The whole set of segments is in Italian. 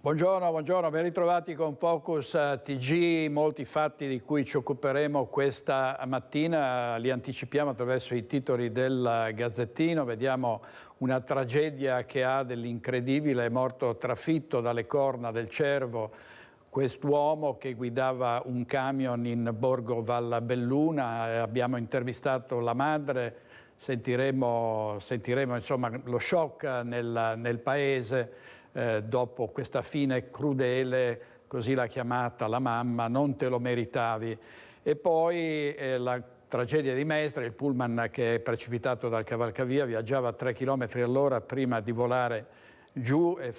Buongiorno, ben ritrovati con Focus TG, molti fatti di cui ci occuperemo questa mattina, li anticipiamo attraverso i titoli del Gazzettino, vediamo una tragedia che ha dell'incredibile, è morto trafitto dalle corna del cervo quest'uomo che guidava un camion in Borgo Vallabelluna, abbiamo intervistato la madre, sentiremo insomma, lo shock nel paese. Dopo questa fine crudele, così l'ha chiamata la mamma, non te lo meritavi. E poi la tragedia di Mestre, il pullman che è precipitato dal cavalcavia, viaggiava a 3 km all'ora prima di volare giù e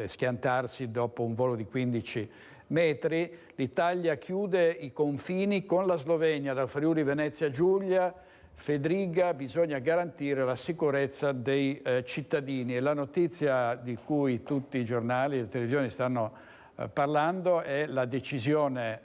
schiantarsi dopo un volo di 15 metri. L'Italia chiude i confini con la Slovenia dal Friuli Venezia Giulia. Fedriga, bisogna garantire la sicurezza dei cittadini e la notizia di cui tutti i giornali e le televisioni stanno parlando è la decisione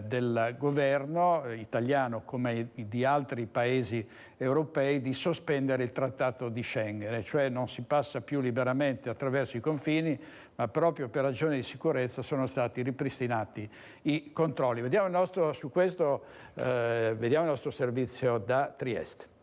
del governo italiano come di altri paesi europei di sospendere il trattato di Schengen, cioè non si passa più liberamente attraverso i confini, ma proprio per ragioni di sicurezza sono stati ripristinati i controlli. Vediamo su questo vediamo il nostro servizio da Trieste.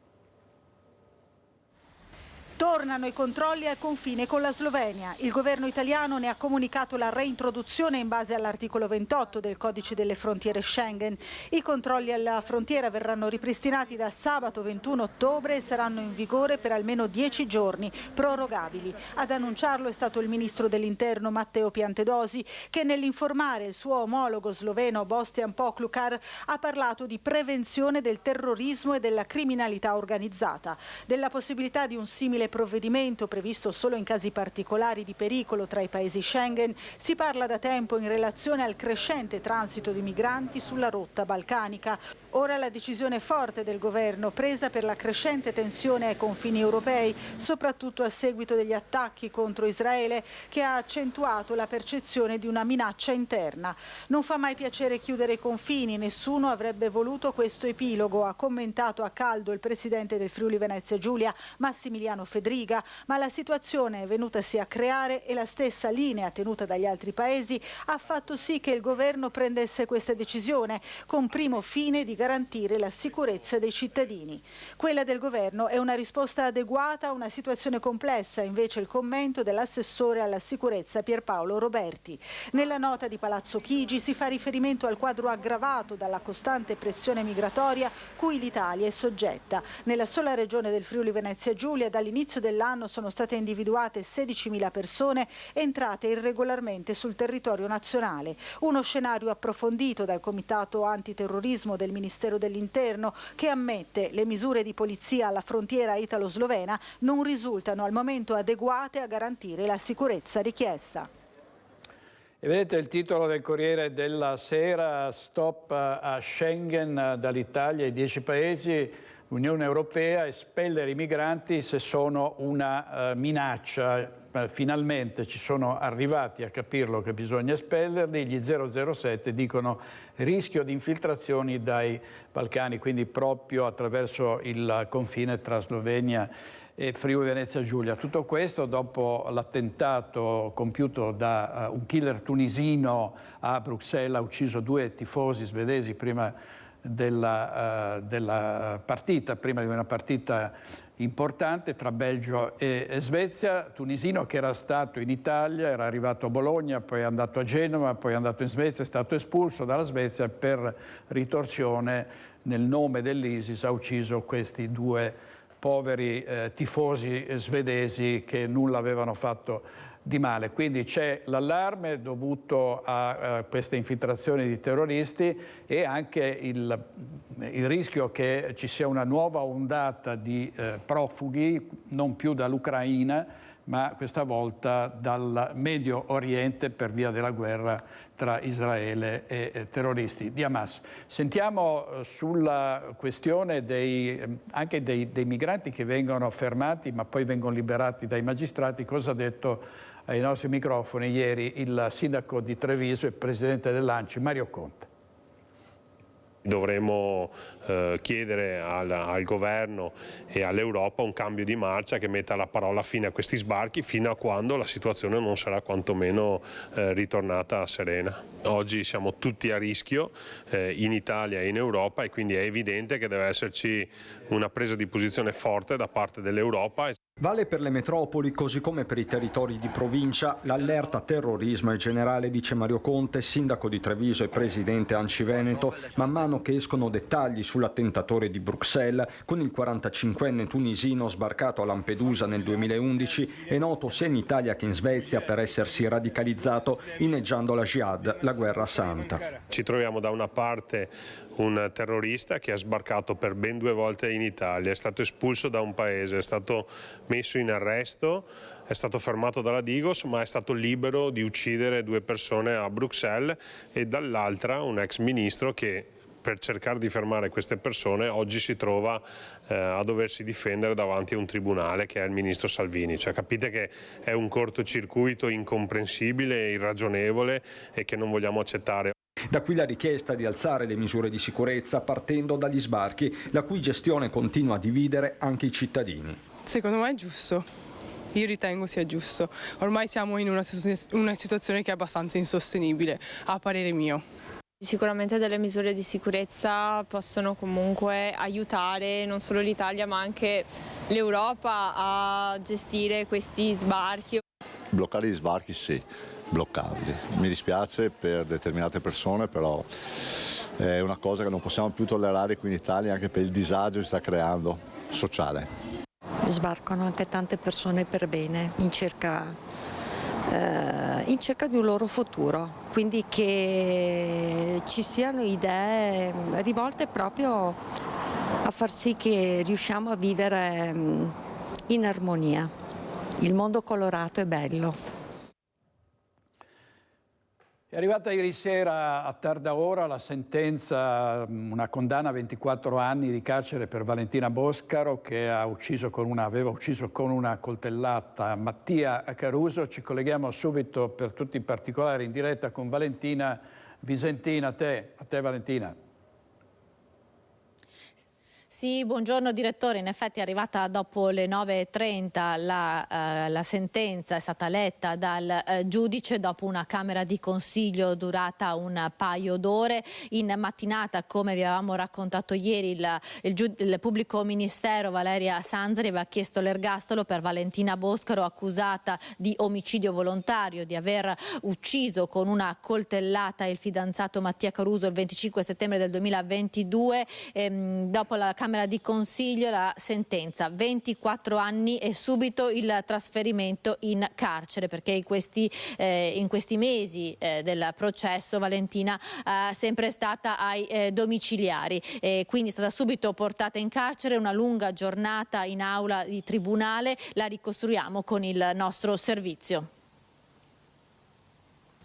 Tornano i controlli al confine con la Slovenia. Il governo italiano ne ha comunicato la reintroduzione in base all'articolo 28 del Codice delle Frontiere Schengen. I controlli alla frontiera verranno ripristinati da sabato 21 ottobre e saranno in vigore per almeno 10 giorni, prorogabili. Ad annunciarlo è stato il ministro dell'Interno Matteo Piantedosi, che nell'informare il suo omologo sloveno Boštjan Poklukar ha parlato di prevenzione del terrorismo e della criminalità organizzata, della possibilità di un simile provvedimento previsto solo in casi particolari di pericolo tra i paesi Schengen. Si parla da tempo in relazione al crescente transito di migranti sulla rotta balcanica. Ora la decisione forte del governo, presa per la crescente tensione ai confini europei, soprattutto a seguito degli attacchi contro Israele, che ha accentuato la percezione di una minaccia interna. Non fa mai piacere chiudere i confini, nessuno avrebbe voluto questo epilogo, ha commentato a caldo il presidente del Friuli Venezia Giulia, Massimiliano Fedriga, ma la situazione venutasi a creare e la stessa linea tenuta dagli altri paesi ha fatto sì che il governo prendesse questa decisione, con primo fine di garantire la sicurezza dei cittadini. Quella del governo è una risposta adeguata a una situazione complessa, invece il commento dell'assessore alla sicurezza Pierpaolo Roberti. Nella nota di Palazzo Chigi si fa riferimento al quadro aggravato dalla costante pressione migratoria cui l'Italia è soggetta. Nella sola regione del Friuli Venezia Giulia dall'inizio dell'anno sono state individuate 16.000 persone entrate irregolarmente sul territorio nazionale. Uno scenario approfondito dal Comitato Antiterrorismo del Ministero dell'Interno, che ammette le misure di polizia alla frontiera italo-slovena non risultano al momento adeguate a garantire la sicurezza richiesta. E vedete il titolo del Corriere della Sera: stop a Schengen dall'Italia ai 10 paesi. L'Unione Europea, espellere i migranti se sono una minaccia. Finalmente ci sono arrivati a capirlo che bisogna espellerli. Gli 007 dicono rischio di infiltrazioni dai Balcani, quindi proprio attraverso il confine tra Slovenia e Friuli Venezia Giulia. Tutto questo dopo l'attentato compiuto da un killer tunisino a Bruxelles, ha ucciso 2 tifosi svedesi prima della partita, prima di una partita importante tra Belgio e Svezia. Tunisino che era stato in Italia, era arrivato a Bologna, poi è andato a Genova, poi è andato in Svezia, è stato espulso dalla Svezia per ritorsione nel nome dell'ISIS, ha ucciso questi 2 poveri tifosi svedesi che nulla avevano fatto di male. Quindi c'è l'allarme dovuto a queste infiltrazioni di terroristi e anche il rischio che ci sia una nuova ondata di profughi, non più dall'Ucraina, ma questa volta dal Medio Oriente per via della guerra tra Israele e terroristi di Hamas. Sentiamo sulla questione anche dei migranti che vengono fermati ma poi vengono liberati dai magistrati, cosa ha detto ai nostri microfoni ieri il sindaco di Treviso e presidente dell'ANCI Mario Conte. Dovremmo chiedere al governo e all'Europa un cambio di marcia che metta la parola fine a questi sbarchi fino a quando la situazione non sarà quantomeno ritornata serena. Oggi siamo tutti a rischio in Italia e in Europa e quindi è evidente che deve esserci una presa di posizione forte da parte dell'Europa. Vale per le metropoli così come per i territori di provincia l'allerta terrorismo è generale, dice Mario Conte, sindaco di Treviso e presidente ANCI Veneto, man mano che escono dettagli sull'attentatore di Bruxelles con il 45enne tunisino sbarcato a Lampedusa nel 2011 e noto sia in Italia che in Svezia per essersi radicalizzato inneggiando la jihad, la guerra santa. Ci troviamo da una parte un terrorista che è sbarcato per ben 2 volte in Italia, è stato espulso da un paese, è stato messo in arresto, è stato fermato dalla Digos ma è stato libero di uccidere 2 persone a Bruxelles, e dall'altra un ex ministro che per cercare di fermare queste persone oggi si trova a doversi difendere davanti a un tribunale, che è il ministro Salvini. Cioè, capite che è un cortocircuito incomprensibile, irragionevole e che non vogliamo accettare. Da qui la richiesta di alzare le misure di sicurezza partendo dagli sbarchi, la cui gestione continua a dividere anche i cittadini. Secondo me è giusto, io ritengo sia giusto. Ormai siamo in una situazione che è abbastanza insostenibile, a parere mio. Sicuramente delle misure di sicurezza possono comunque aiutare non solo l'Italia ma anche l'Europa a gestire questi sbarchi. Bloccare gli sbarchi sì. Bloccarli. Mi dispiace per determinate persone, però è una cosa che non possiamo più tollerare qui in Italia, anche per il disagio che si sta creando sociale. Sbarcano anche tante persone per bene in cerca di un loro futuro, quindi che ci siano idee rivolte proprio a far sì che riusciamo a vivere in armonia. Il mondo colorato è bello. È arrivata ieri sera a tarda ora la sentenza, una condanna a 24 anni di carcere per Valentina Boscaro, che aveva ucciso con una coltellata Mattia Caruso. Ci colleghiamo subito per tutti i particolari in diretta con Valentina Visentina. A te Valentina. Sì, buongiorno direttore, in effetti è arrivata dopo le 9:30 la sentenza, è stata letta dal giudice dopo una camera di consiglio durata un paio d'ore. In mattinata, come vi avevamo raccontato ieri, il pubblico ministero Valeria Sanzari aveva chiesto l'ergastolo per Valentina Boscaro, accusata di omicidio volontario, di aver ucciso con una coltellata il fidanzato Mattia Caruso il 25 settembre del 2022. Dopo la camera di consiglio la sentenza 24 anni e subito il trasferimento in carcere, perché in questi mesi del processo Valentina è sempre stata ai domiciliari, quindi è stata subito portata in carcere. Una lunga giornata in aula di tribunale, la ricostruiamo con il nostro servizio.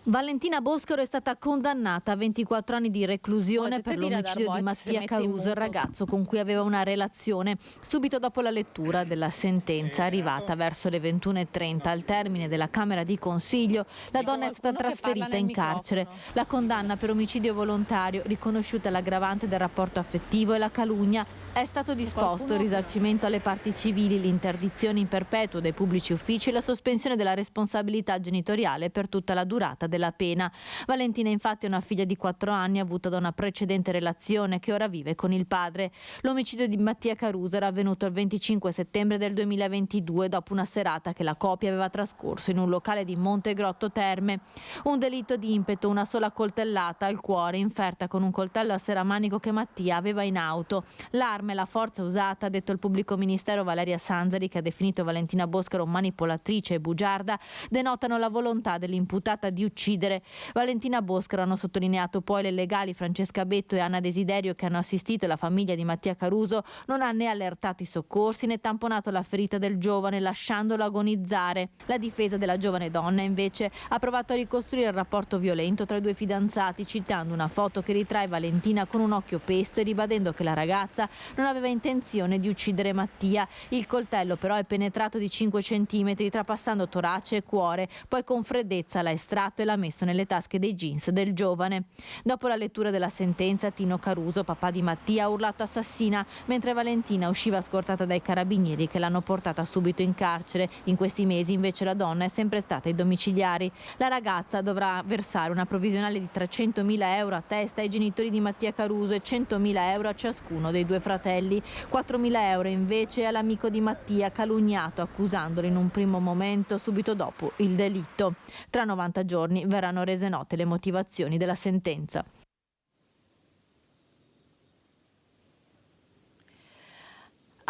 Valentina Boscaro è stata condannata a 24 anni di reclusione per l'omicidio di Mattia Caruso, il ragazzo con cui aveva una relazione. Subito dopo la lettura della sentenza, arrivata verso le 21:30 al termine della Camera di Consiglio, la donna è stata trasferita in carcere. La condanna per omicidio volontario, riconosciuta l'aggravante del rapporto affettivo e la calunnia. È stato disposto il risarcimento alle parti civili, l'interdizione in perpetuo dai pubblici uffici e la sospensione della responsabilità genitoriale per tutta la durata della pena. Valentina infatti è una figlia di 4 anni avuta da una precedente relazione che ora vive con il padre. L'omicidio di Mattia Caruso era avvenuto il 25 settembre del 2022 dopo una serata che la coppia aveva trascorso in un locale di Montegrotto Terme. Un delitto di impeto, una sola coltellata al cuore inferta con un coltello a serramanico che Mattia aveva in auto. L'arma e la forza usata, ha detto il pubblico ministero Valeria Sanzari, che ha definito Valentina Boscaro manipolatrice e bugiarda, denotano la volontà dell'imputata di uccidere. Valentina Boscaro, hanno sottolineato poi le legali Francesca Betto e Anna Desiderio, che hanno assistito la famiglia di Mattia Caruso, non ha né allertato i soccorsi né tamponato la ferita del giovane lasciandolo agonizzare. La difesa della giovane donna invece ha provato a ricostruire il rapporto violento tra i due fidanzati, citando una foto che ritrae Valentina con un occhio pesto e ribadendo che la ragazza non aveva intenzione di uccidere Mattia. Il coltello però è penetrato di 5 centimetri, trapassando torace e cuore, poi con freddezza l'ha estratto e l'ha messo nelle tasche dei jeans del giovane. Dopo la lettura della sentenza, Tino Caruso, papà di Mattia, ha urlato assassina, mentre Valentina usciva scortata dai carabinieri che l'hanno portata subito in carcere. In questi mesi invece la donna è sempre stata ai domiciliari. La ragazza dovrà versare una provvisionale di 300.000 euro a testa ai genitori di Mattia Caruso e 100.000 euro a ciascuno dei due fratelli. 4.000 euro invece all'amico di Mattia, calunniato accusandolo in un primo momento, subito dopo il delitto. Tra 90 giorni verranno rese note le motivazioni della sentenza.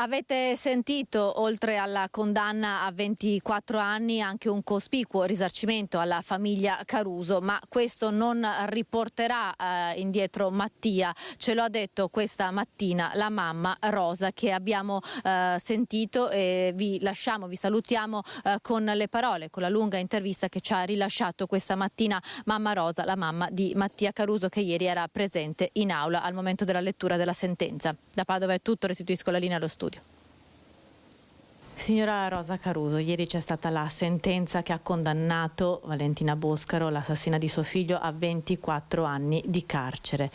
Avete sentito, oltre alla condanna a 24 anni, anche un cospicuo risarcimento alla famiglia Caruso, ma questo non riporterà indietro Mattia. Ce lo ha detto questa mattina la mamma Rosa, che abbiamo sentito, e vi salutiamo con le parole, con la lunga intervista che ci ha rilasciato questa mattina mamma Rosa, la mamma di Mattia Caruso, che ieri era presente in aula al momento della lettura della sentenza. Da Padova è tutto, restituisco la linea allo studio. Signora Rosa Caruso, ieri c'è stata la sentenza che ha condannato Valentina Boscaro, l'assassina di suo figlio, a 24 anni di carcere.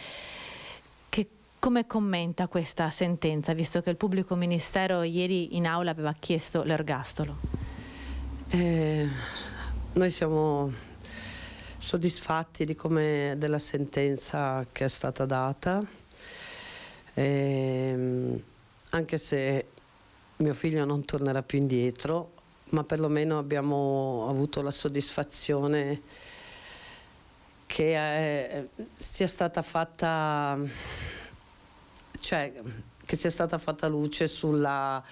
Come commenta questa sentenza, visto che il pubblico ministero ieri in aula aveva chiesto l'ergastolo? Noi siamo soddisfatti della sentenza che è stata data, anche se mio figlio non tornerà più indietro, ma perlomeno abbiamo avuto la soddisfazione che sia stata fatta, che sia stata fatta luce sulla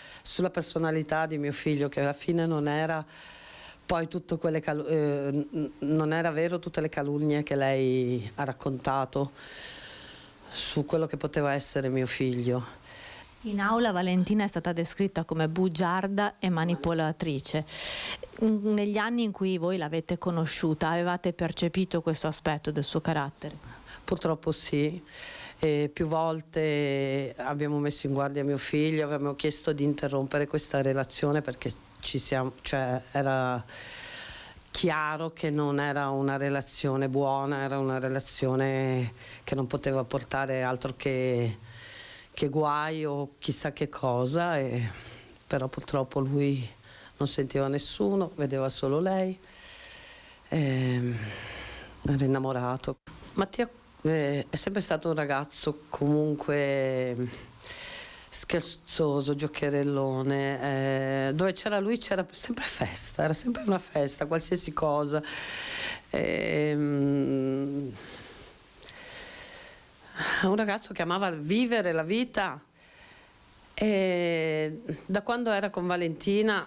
personalità di mio figlio, che alla fine non era poi non era vero tutte le calunnie che lei ha raccontato su quello che poteva essere mio figlio. In aula Valentina è stata descritta come bugiarda e manipolatrice. Negli anni in cui voi l'avete conosciuta, avevate percepito questo aspetto del suo carattere? Purtroppo sì. Più volte abbiamo messo in guardia mio figlio, abbiamo chiesto di interrompere questa relazione perché era chiaro che non era una relazione buona, era una relazione che non poteva portare altro che guai o chissà che cosa, però purtroppo lui non sentiva nessuno, vedeva solo lei, era innamorato. Mattia è sempre stato un ragazzo comunque scherzoso, giocherellone, dove c'era lui c'era sempre festa, era sempre una festa, qualsiasi cosa. Un ragazzo che amava vivere la vita, e da quando era con Valentina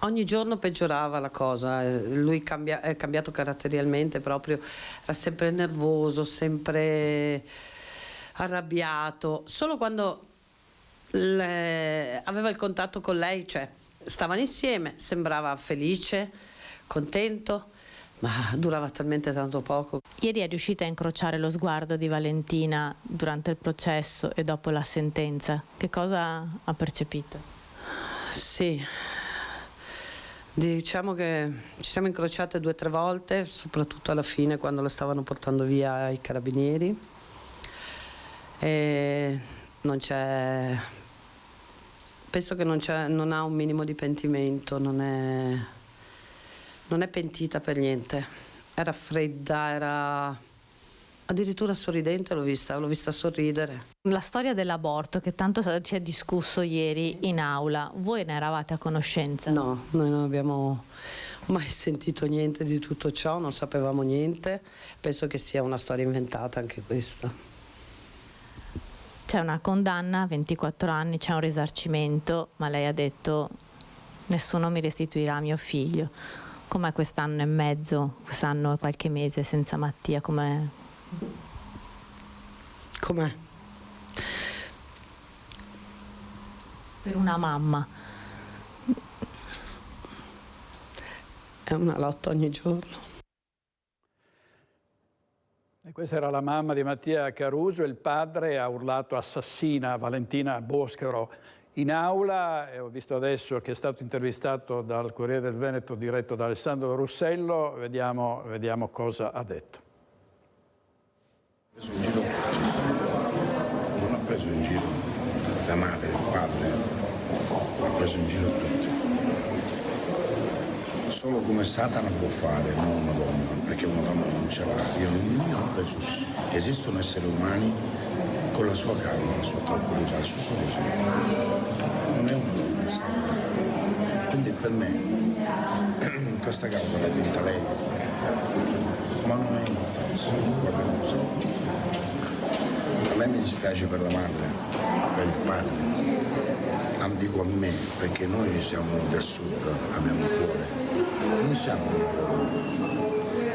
ogni giorno peggiorava la cosa. Lui è cambiato caratterialmente, proprio era sempre nervoso, sempre arrabbiato. Solo quando aveva il contatto con lei, stavano insieme, sembrava felice, contento, ma durava talmente tanto poco. Ieri è riuscita a incrociare lo sguardo di Valentina durante il processo e dopo la sentenza. Che cosa ha percepito? Sì, diciamo che ci siamo incrociate 2 o 3 volte, soprattutto alla fine quando la stavano portando via i carabinieri. E penso che non ha un minimo di pentimento, non è pentita per niente. Era fredda, era addirittura sorridente, l'ho vista sorridere. La storia dell'aborto che tanto ci è discusso ieri in aula, voi ne eravate a conoscenza? No, noi non abbiamo mai sentito niente di tutto ciò, non sapevamo niente. Penso che sia una storia inventata anche questa. C'è una condanna, 24 anni, c'è un risarcimento, ma lei ha detto nessuno mi restituirà mio figlio. Com'è quest'anno e mezzo, quest'anno e qualche mese senza Mattia? Com'è? Per una mamma. È una lotta ogni giorno. E questa era la mamma di Mattia Caruso. Il padre ha urlato assassina a Valentina Boscaro in aula e ho visto adesso che è stato intervistato dal Corriere del Veneto diretto da Alessandro Russello, vediamo cosa ha detto. Non ha preso in giro la madre, il padre, ha preso in giro tutti. Solo come Satana può fare, non una donna, perché una donna non ce l'ha. Io non penso esistono esseri umani con la sua calma, la sua tranquillità, il suo sorriso. Non è una donna, è Satana. Quindi per me questa causa l'ha vinta lei, ma non è importanza, va bene così. A me mi dispiace per la madre, per il padre, non dico a me, perché noi siamo del sud, abbiamo un cuore. Non siamo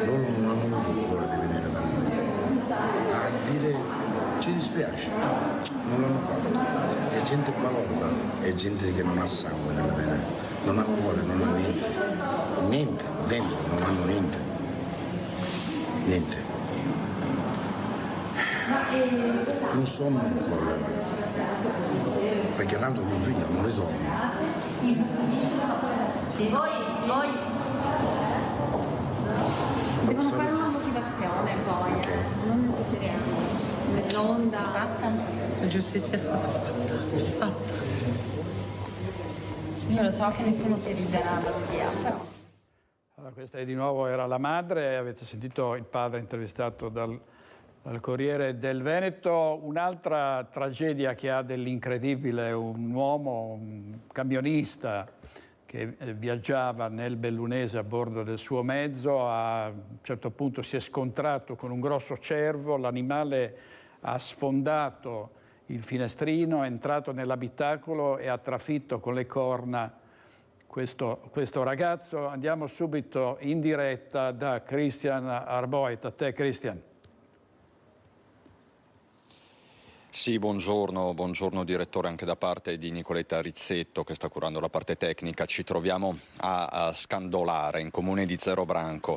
loro non hanno avuto il cuore di venire da noi a dire ci dispiace, non l'hanno fatto. È gente balorda, è gente che non ha sangue nelle vene, non ha cuore, non ha niente dentro, non hanno niente. Non sono in collera, perché tanto mio figlio non le Voi devono fare una motivazione poi, non esageriamo. Nell'onda la giustizia è stata fatta. Sì, io lo so che nessuno ti riderà via, però. Allora, questa di nuovo era la madre, avete sentito il padre intervistato dal Corriere del Veneto. Un'altra tragedia che ha dell'incredibile, un uomo, un camionista che viaggiava nel Bellunese a bordo del suo mezzo, a un certo punto si è scontrato con un grosso cervo, l'animale ha sfondato il finestrino, è entrato nell'abitacolo e ha trafitto con le corna questo ragazzo. Andiamo subito in diretta da Christian Arboit. A te, Christian. Sì, buongiorno direttore, anche da parte di Nicoletta Rizzetto che sta curando la parte tecnica. Ci troviamo a Scandolare, in comune di Zerobranco,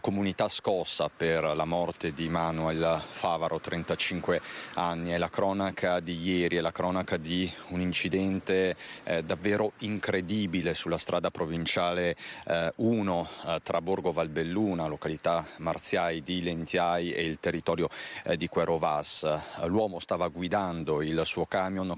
comunità scossa per la morte di Manuel Favaro, 35 anni. È la cronaca di ieri, è la cronaca di un incidente davvero incredibile sulla strada provinciale 1 tra Borgo Valbelluna, località Marziai di Lentiai e il territorio di Querovas. L'uomo stava guidando il suo camion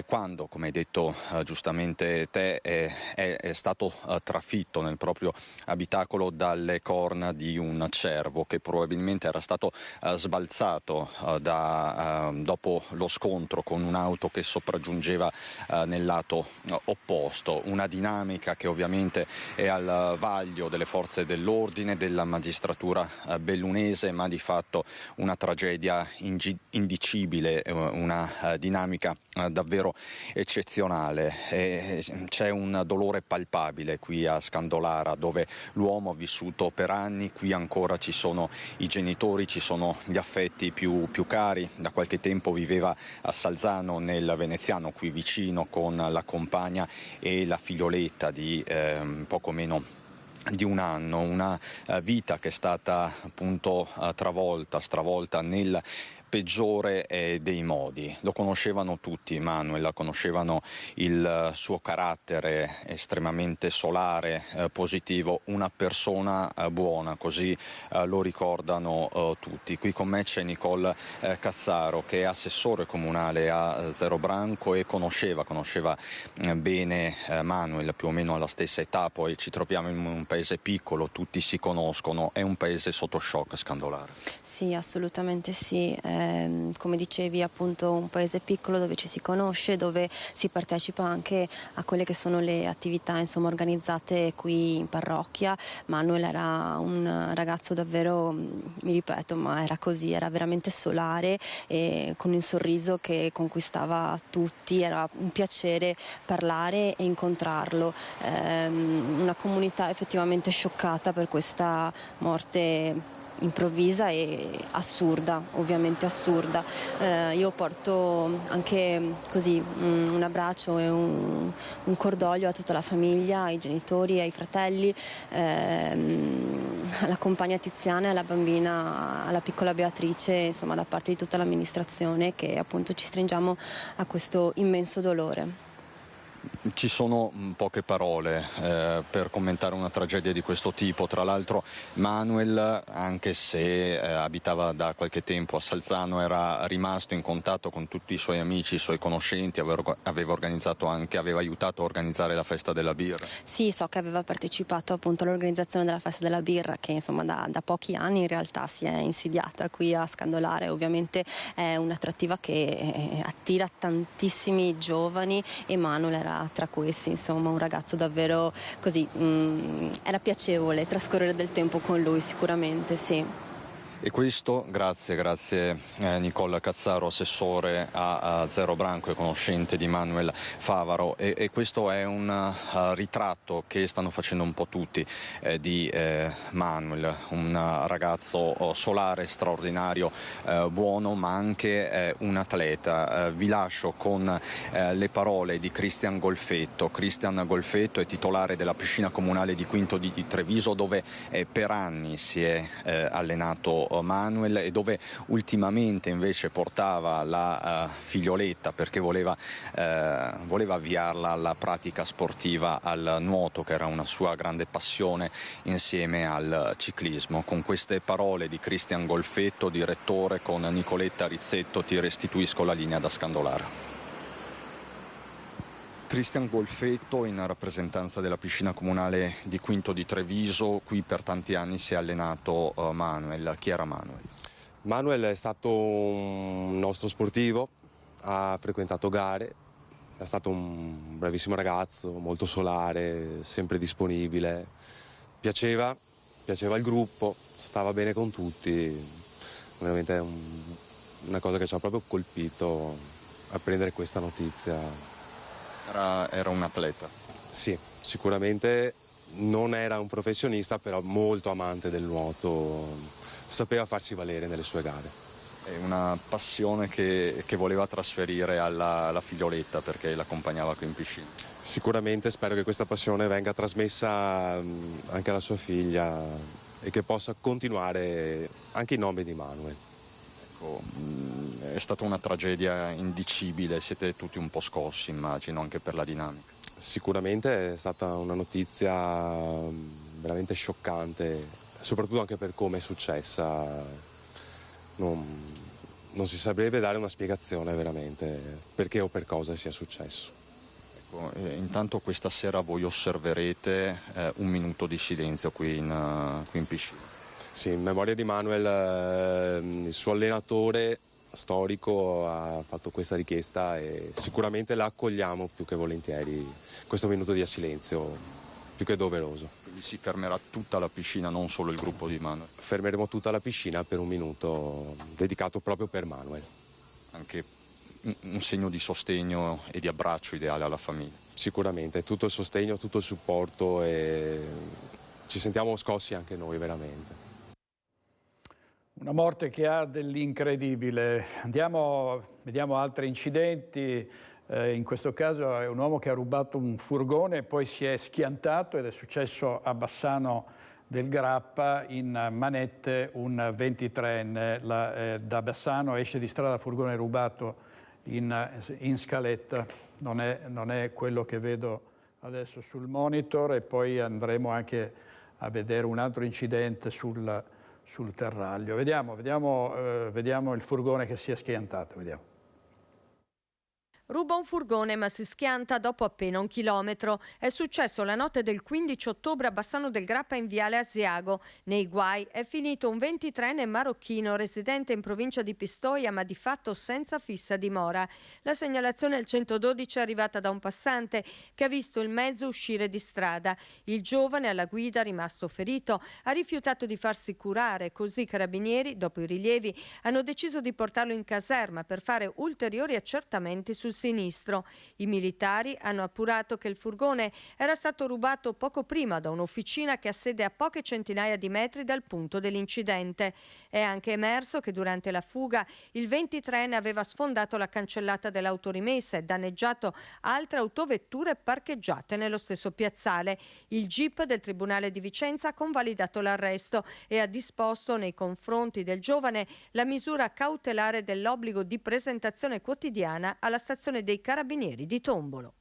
quando, come hai detto giustamente te, è stato trafitto nel proprio abitacolo dalle corna di un cervo che probabilmente era stato sbalzato dopo lo scontro con un'auto che sopraggiungeva nel lato opposto. Una dinamica che ovviamente è al vaglio delle forze dell'ordine, della magistratura bellunese, ma di fatto una tragedia indicibile, una dinamica davvero eccezionale. C'è un dolore palpabile qui a Scandolara, dove l'uomo ha vissuto per anni. Qui ancora ci sono i genitori, ci sono gli affetti più cari. Da qualche tempo viveva a Salzano nel Veneziano, qui vicino, con la compagna e la figlioletta di poco meno di un anno. Una vita che è stata appunto stravolta nel peggiore dei modi. Lo conoscevano tutti Manuel, conoscevano il suo carattere estremamente solare, positivo, una persona buona, così lo ricordano tutti. Qui con me c'è Nicole Cazzaro, che è assessore comunale a Zerobranco e conosceva bene Manuel, più o meno alla stessa età. Poi ci troviamo in un paese piccolo, tutti si conoscono, è un paese sotto shock Scandolare. Sì, assolutamente sì. Come dicevi, appunto un paese piccolo dove ci si conosce, dove si partecipa anche a quelle che sono le attività organizzate qui in parrocchia. Manuel era un ragazzo davvero, mi ripeto, ma era così, era veramente solare e con un sorriso che conquistava tutti. Era un piacere parlare e incontrarlo. Una comunità effettivamente scioccata per questa morte improvvisa e assurda, ovviamente assurda. Io porto anche così un abbraccio e un cordoglio a tutta la famiglia, ai genitori, ai fratelli. alla compagna Tiziana e alla bambina, alla piccola Beatrice, insomma da parte di tutta l'amministrazione, che appunto ci stringiamo a questo immenso dolore. Ci sono poche parole per commentare una tragedia di questo tipo. Tra l'altro Manuel, anche se abitava da qualche tempo a Salzano, era rimasto in contatto con tutti i suoi amici, i suoi conoscenti, aveva aiutato a organizzare la festa della birra. Sì, so che aveva partecipato appunto all'organizzazione della festa della birra, che insomma da pochi anni in realtà si è insediata qui a Scandolare. Ovviamente è un'attrattiva che attira tantissimi giovani e Manuel era tra questi, insomma un ragazzo davvero così, era piacevole trascorrere del tempo con lui, sicuramente sì. E questo, grazie Nicola Cazzaro, assessore a Zero Branco e conoscente di Manuel Favaro, e questo è un ritratto che stanno facendo un po' tutti di Manuel, un ragazzo solare, straordinario, buono, ma anche un atleta. Vi lascio con le parole di Cristian Golfetto. Cristian Golfetto è titolare della piscina comunale di Quinto di Treviso, dove per anni si è allenato Manuel e dove ultimamente invece portava la figlioletta, perché voleva avviarla alla pratica sportiva, al nuoto, che era una sua grande passione, insieme al ciclismo. Con queste parole di Cristian Golfetto, direttore, con Nicoletta Rizzetto ti restituisco la linea da Scandolare. Cristian Golfetto, in rappresentanza della piscina comunale di Quinto di Treviso. Qui per tanti anni si è allenato Manuel. Chi era Manuel? Manuel è stato un nostro sportivo, ha frequentato gare, è stato un bravissimo ragazzo, molto solare, sempre disponibile, piaceva il gruppo, stava bene con tutti, veramente è una cosa che ci ha proprio colpito apprendere questa notizia. Era un atleta? Sì, sicuramente non era un professionista, però molto amante del nuoto, sapeva farsi valere nelle sue gare. È una passione che voleva trasferire alla figlioletta, perché l'accompagnava qui in piscina. Sicuramente spero che questa passione venga trasmessa anche alla sua figlia e che possa continuare anche in nome di Manuel. È stata una tragedia indicibile, siete tutti un po' scossi, immagino, anche per la dinamica. Sicuramente è stata una notizia veramente scioccante, soprattutto anche per come è successa. Non si saprebbe dare una spiegazione veramente perché o per cosa sia successo. Intanto questa sera voi osserverete un minuto di silenzio qui in piscina. Sì, in memoria di Manuel, il suo allenatore storico ha fatto questa richiesta e sicuramente la accogliamo più che volentieri, questo minuto di silenzio, più che doveroso. Quindi si fermerà tutta la piscina, non solo il gruppo di Manuel? Fermeremo tutta la piscina per un minuto dedicato proprio per Manuel. Anche un segno di sostegno e di abbraccio ideale alla famiglia? Sicuramente, tutto il sostegno, tutto il supporto e ci sentiamo scossi anche noi veramente. Una morte che ha dell'incredibile. Vediamo altri incidenti. In questo caso è un uomo che ha rubato un furgone e poi si è schiantato, ed è successo a Bassano del Grappa. In manette un 23enne. Da Bassano esce di strada furgone rubato in scaletta. Non è quello che vedo adesso sul monitor, e poi andremo anche a vedere un altro incidente sul terraglio. Vediamo il furgone che si è schiantato. Vediamo. Ruba un furgone ma si schianta dopo appena 1 chilometro. È successo la notte del 15 ottobre a Bassano del Grappa in viale Asiago. Nei guai è finito un 23enne marocchino residente in provincia di Pistoia, ma di fatto senza fissa dimora. La segnalazione al 112 è arrivata da un passante che ha visto il mezzo uscire di strada. Il giovane alla guida, rimasto ferito, ha rifiutato di farsi curare, così i carabinieri, dopo i rilievi, hanno deciso di portarlo in caserma per fare ulteriori accertamenti sul sinistro. I militari hanno appurato che il furgone era stato rubato poco prima da un'officina che ha sede a poche centinaia di metri dal punto dell'incidente. È anche emerso che durante la fuga il 23enne aveva sfondato la cancellata dell'auto rimessa e danneggiato altre autovetture parcheggiate nello stesso piazzale. Il GIP del Tribunale di Vicenza ha convalidato l'arresto e ha disposto nei confronti del giovane la misura cautelare dell'obbligo di presentazione quotidiana alla stazione dei Carabinieri di Tombolo.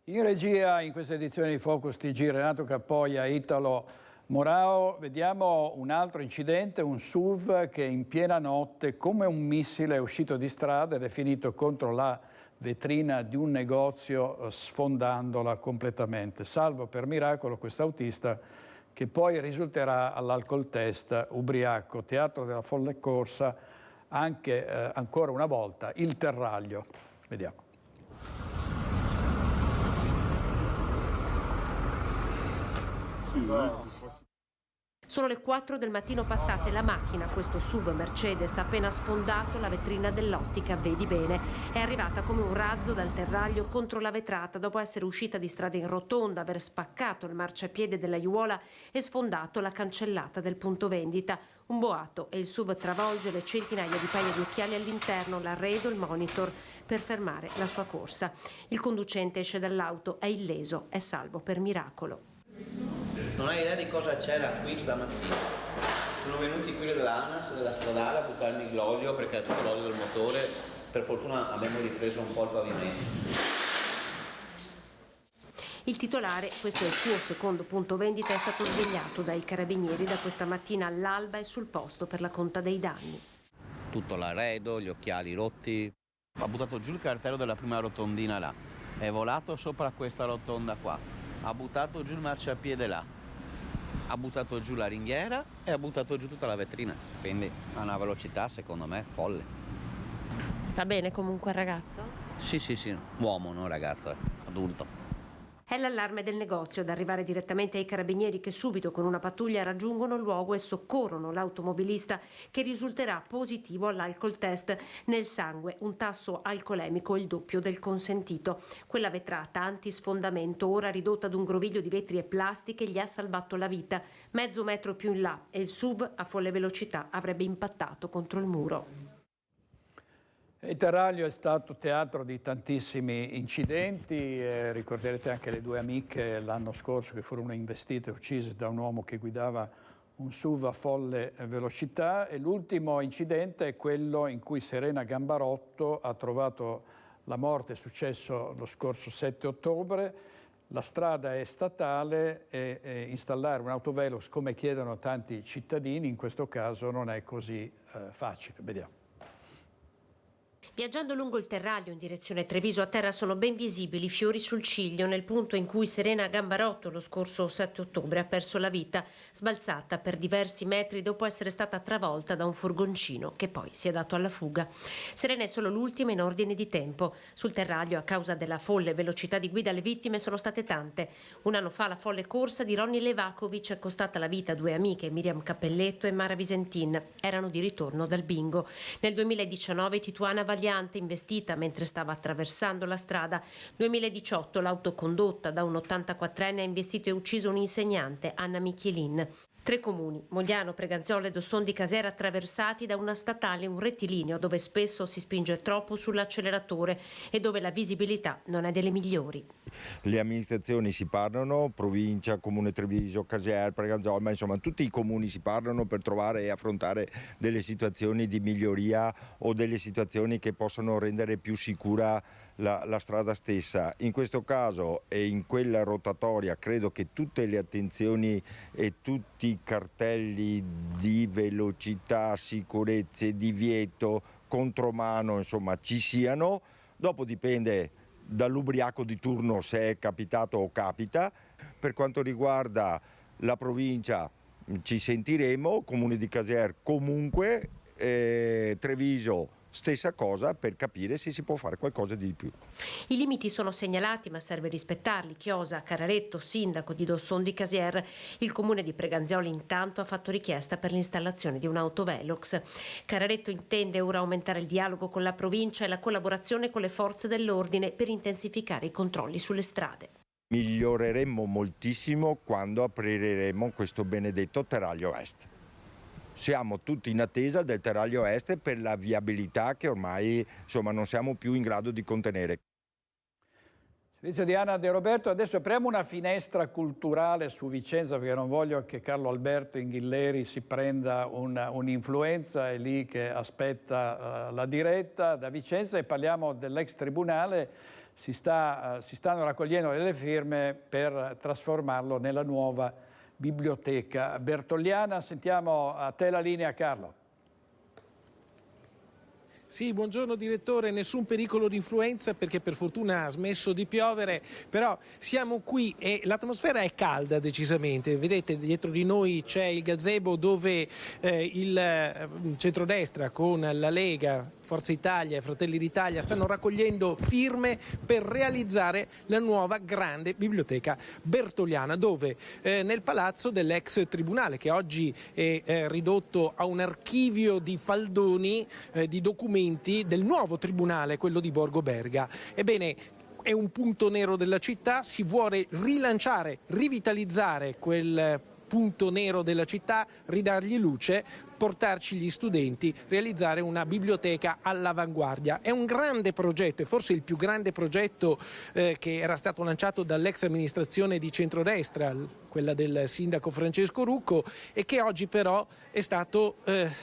In regia in questa edizione di Focus TG Renato Cappoia, Italo Morao, vediamo un altro incidente, un SUV che in piena notte come un missile è uscito di strada ed è finito contro la vetrina di un negozio sfondandola completamente. Salvo per miracolo quest'autista che poi risulterà all'alcol test ubriaco. Teatro della folle corsa anche ancora una volta il Terraglio. Vediamo. Sono le 4 del mattino passate, la macchina, questo SUV Mercedes, ha appena sfondato la vetrina dell'ottica Vedi Bene. È arrivata come un razzo dal Terraglio contro la vetrata dopo essere uscita di strada in rotonda, aver spaccato il marciapiede della aiuola e sfondato la cancellata del punto vendita. Un boato e il SUV travolge le centinaia di paia di occhiali all'interno, l'arredo, il monitor per fermare la sua corsa. Il conducente esce dall'auto, è illeso, è salvo per miracolo. Non hai idea di cosa c'era qui stamattina. Sono venuti qui dell'ANAS, della stradale, a buttarmi l'olio perché era tutto l'olio del motore. Per fortuna abbiamo ripreso un po' il pavimento. Il titolare, questo è il suo secondo punto vendita, è stato svegliato dai carabinieri da questa mattina all'alba e sul posto per la conta dei danni. Tutto l'arredo, gli occhiali rotti. Ha buttato giù il cartello della prima rotondina là. È volato sopra questa rotonda qua. Ha buttato giù il marciapiede là. Ha buttato giù la ringhiera e ha buttato giù tutta la vetrina, quindi a una velocità secondo me folle. Sta bene comunque il ragazzo? Sì, uomo, non ragazzo, adulto. È l'allarme del negozio ad arrivare direttamente ai carabinieri che subito con una pattuglia raggiungono il luogo e soccorrono l'automobilista che risulterà positivo all'alcol test. Nel sangue un tasso alcolemico il doppio del consentito. Quella vetrata antisfondamento, ora ridotta ad un groviglio di vetri e plastiche, gli ha salvato la vita. Mezzo metro più in là e il SUV a folle velocità avrebbe impattato contro il muro. Il Terraglio è stato teatro di tantissimi incidenti, ricorderete anche le due amiche l'anno scorso che furono investite e uccise da un uomo che guidava un SUV a folle velocità, e l'ultimo incidente è quello in cui Serena Gambarotto ha trovato la morte, è successo lo scorso 7 ottobre, la strada è statale e installare un autovelox come chiedono tanti cittadini in questo caso non è così facile. Vediamo. Viaggiando lungo il Terraglio in direzione Treviso, a terra sono ben visibili i fiori sul ciglio nel punto in cui Serena Gambarotto lo scorso 7 ottobre ha perso la vita, sbalzata per diversi metri dopo essere stata travolta da un furgoncino che poi si è dato alla fuga. Serena è solo l'ultima in ordine di tempo. Sul Terraglio, a causa della folle velocità di guida, le vittime sono state tante. Un anno fa la folle corsa di Ronny Levakovic è costata la vita a due amiche, Miriam Cappelletto e Mara Visentin. Erano di ritorno dal bingo. Nel 2019 Tituana Vagliante, investita mentre stava attraversando la strada. 2018 l'auto condotta da un 84enne ha investito e ucciso un insegnante, Anna Michelin. 3 comuni, Mogliano, Preganzola e Dosson di Casera, attraversati da una statale, un rettilineo dove spesso si spinge troppo sull'acceleratore e dove la visibilità non è delle migliori. Le amministrazioni si parlano, provincia, comune Treviso, Casera, Preganzola, ma insomma tutti i comuni si parlano per trovare e affrontare delle situazioni di miglioria o delle situazioni che possano rendere più sicura la strada stessa. In questo caso e in quella rotatoria credo che tutte le attenzioni e tutti i cartelli di velocità, sicurezze, divieto, contromano, insomma ci siano. Dopo dipende dall'ubriaco di turno se è capitato o capita. Per quanto riguarda la provincia ci sentiremo, comune di Caser comunque, Treviso stessa cosa per capire se si può fare qualcosa di più. I limiti sono segnalati, ma serve rispettarli. Chiosa, Cararetto, sindaco di Dosson di Casier. Il comune di Preganzioli intanto ha fatto richiesta per l'installazione di un'autovelox. Cararetto intende ora aumentare il dialogo con la provincia e la collaborazione con le forze dell'ordine per intensificare i controlli sulle strade. Miglioreremmo moltissimo quando apriremo questo benedetto Teraglio Est. Siamo tutti in attesa del Teraglio Est per la viabilità che ormai non siamo più in grado di contenere. Servizio di Anna De Roberto, adesso apriamo una finestra culturale su Vicenza perché non voglio che Carlo Alberto Inghilleri si prenda un'influenza, è lì che aspetta la diretta da Vicenza, e parliamo dell'ex tribunale. Si stanno raccogliendo delle firme per trasformarlo nella nuova biblioteca bertoliana. Sentiamo a te la linea, Carlo. Sì, buongiorno direttore, nessun pericolo di influenza perché per fortuna ha smesso di piovere, però siamo qui e l'atmosfera è calda decisamente. Vedete, dietro di noi c'è il gazebo dove il centrodestra con la Lega, Forza Italia e Fratelli d'Italia stanno raccogliendo firme per realizzare la nuova grande biblioteca bertoliana, dove nel palazzo dell'ex tribunale, che oggi è ridotto a un archivio di faldoni, di documenti del nuovo tribunale, quello di Borgo Berga. Ebbene, è un punto nero della città, si vuole rilanciare, rivitalizzare quel punto nero della città, ridargli luce, portarci gli studenti, realizzare una biblioteca all'avanguardia. È un grande progetto, è forse il più grande progetto che era stato lanciato dall'ex amministrazione di centrodestra, quella del sindaco Francesco Rucco, e che oggi però è stato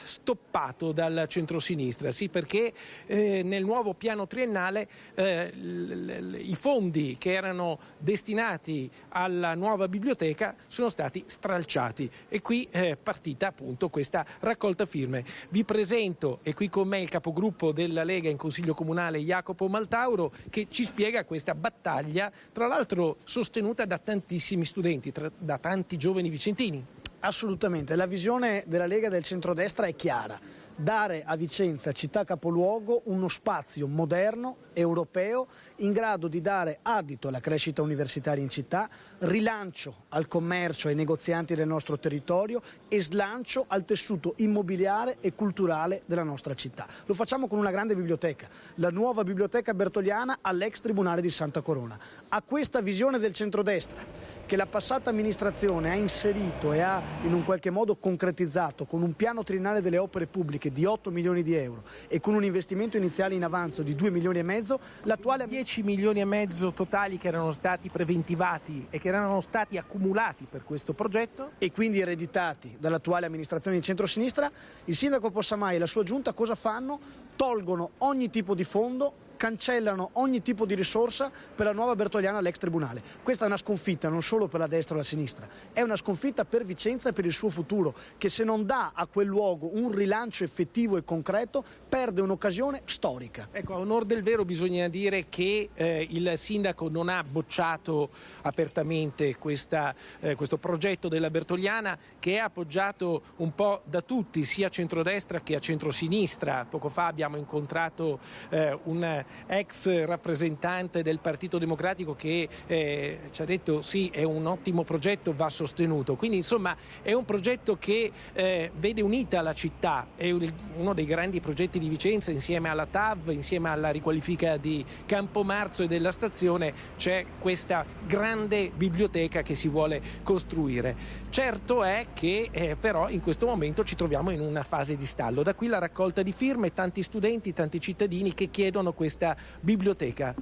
stoppato dal centrosinistra. Sì, perché nel nuovo piano triennale i fondi che erano destinati alla nuova biblioteca sono stati stralciati, e qui è partita appunto questa raccolta firme. Vi presento, e qui con me il capogruppo della Lega in Consiglio Comunale Jacopo Maltauro, che ci spiega questa battaglia, tra l'altro sostenuta da tantissimi studenti, da tanti giovani vicentini. Assolutamente, la visione della Lega del centrodestra è chiara: dare a Vicenza, città capoluogo, uno spazio moderno, europeo, in grado di dare adito alla crescita universitaria in città, rilancio al commercio e ai negozianti del nostro territorio e slancio al tessuto immobiliare e culturale della nostra città. Lo facciamo con una grande biblioteca, la nuova biblioteca bertoliana all'ex Tribunale di Santa Corona. A questa visione del centrodestra, che la passata amministrazione ha inserito e ha in un qualche modo concretizzato con un piano triennale delle opere pubbliche di 8 milioni di euro e con un investimento iniziale in avanzo di 2 milioni e mezzo, l'attuale 10 milioni e mezzo totali che erano stati preventivati e che erano stati accumulati per questo progetto e quindi ereditati dall'attuale amministrazione di centrosinistra, il sindaco Possamai e la sua giunta cosa fanno? Tolgono ogni tipo di fondo, cancellano ogni tipo di risorsa per la nuova bertoliana all'ex tribunale. Questa è una sconfitta non solo per la destra o la sinistra, è una sconfitta per Vicenza e per il suo futuro, che se non dà a quel luogo un rilancio effettivo e concreto perde un'occasione storica. Ecco, a onor del vero bisogna dire che il sindaco non ha bocciato apertamente questo progetto della bertoliana, che è appoggiato un po' da tutti, sia a centrodestra che a centrosinistra. Poco fa abbiamo incontrato un ex rappresentante del Partito Democratico che ci ha detto sì, è un ottimo progetto, va sostenuto. Quindi insomma è un progetto che vede unita la città, è uno dei grandi progetti di Vicenza, insieme alla TAV, insieme alla riqualifica di Campomarzo e della stazione c'è questa grande biblioteca che si vuole costruire. Certo è che però in questo momento ci troviamo in una fase di stallo, da qui la raccolta di firme, tanti studenti, tanti cittadini che chiedono questa biblioteca.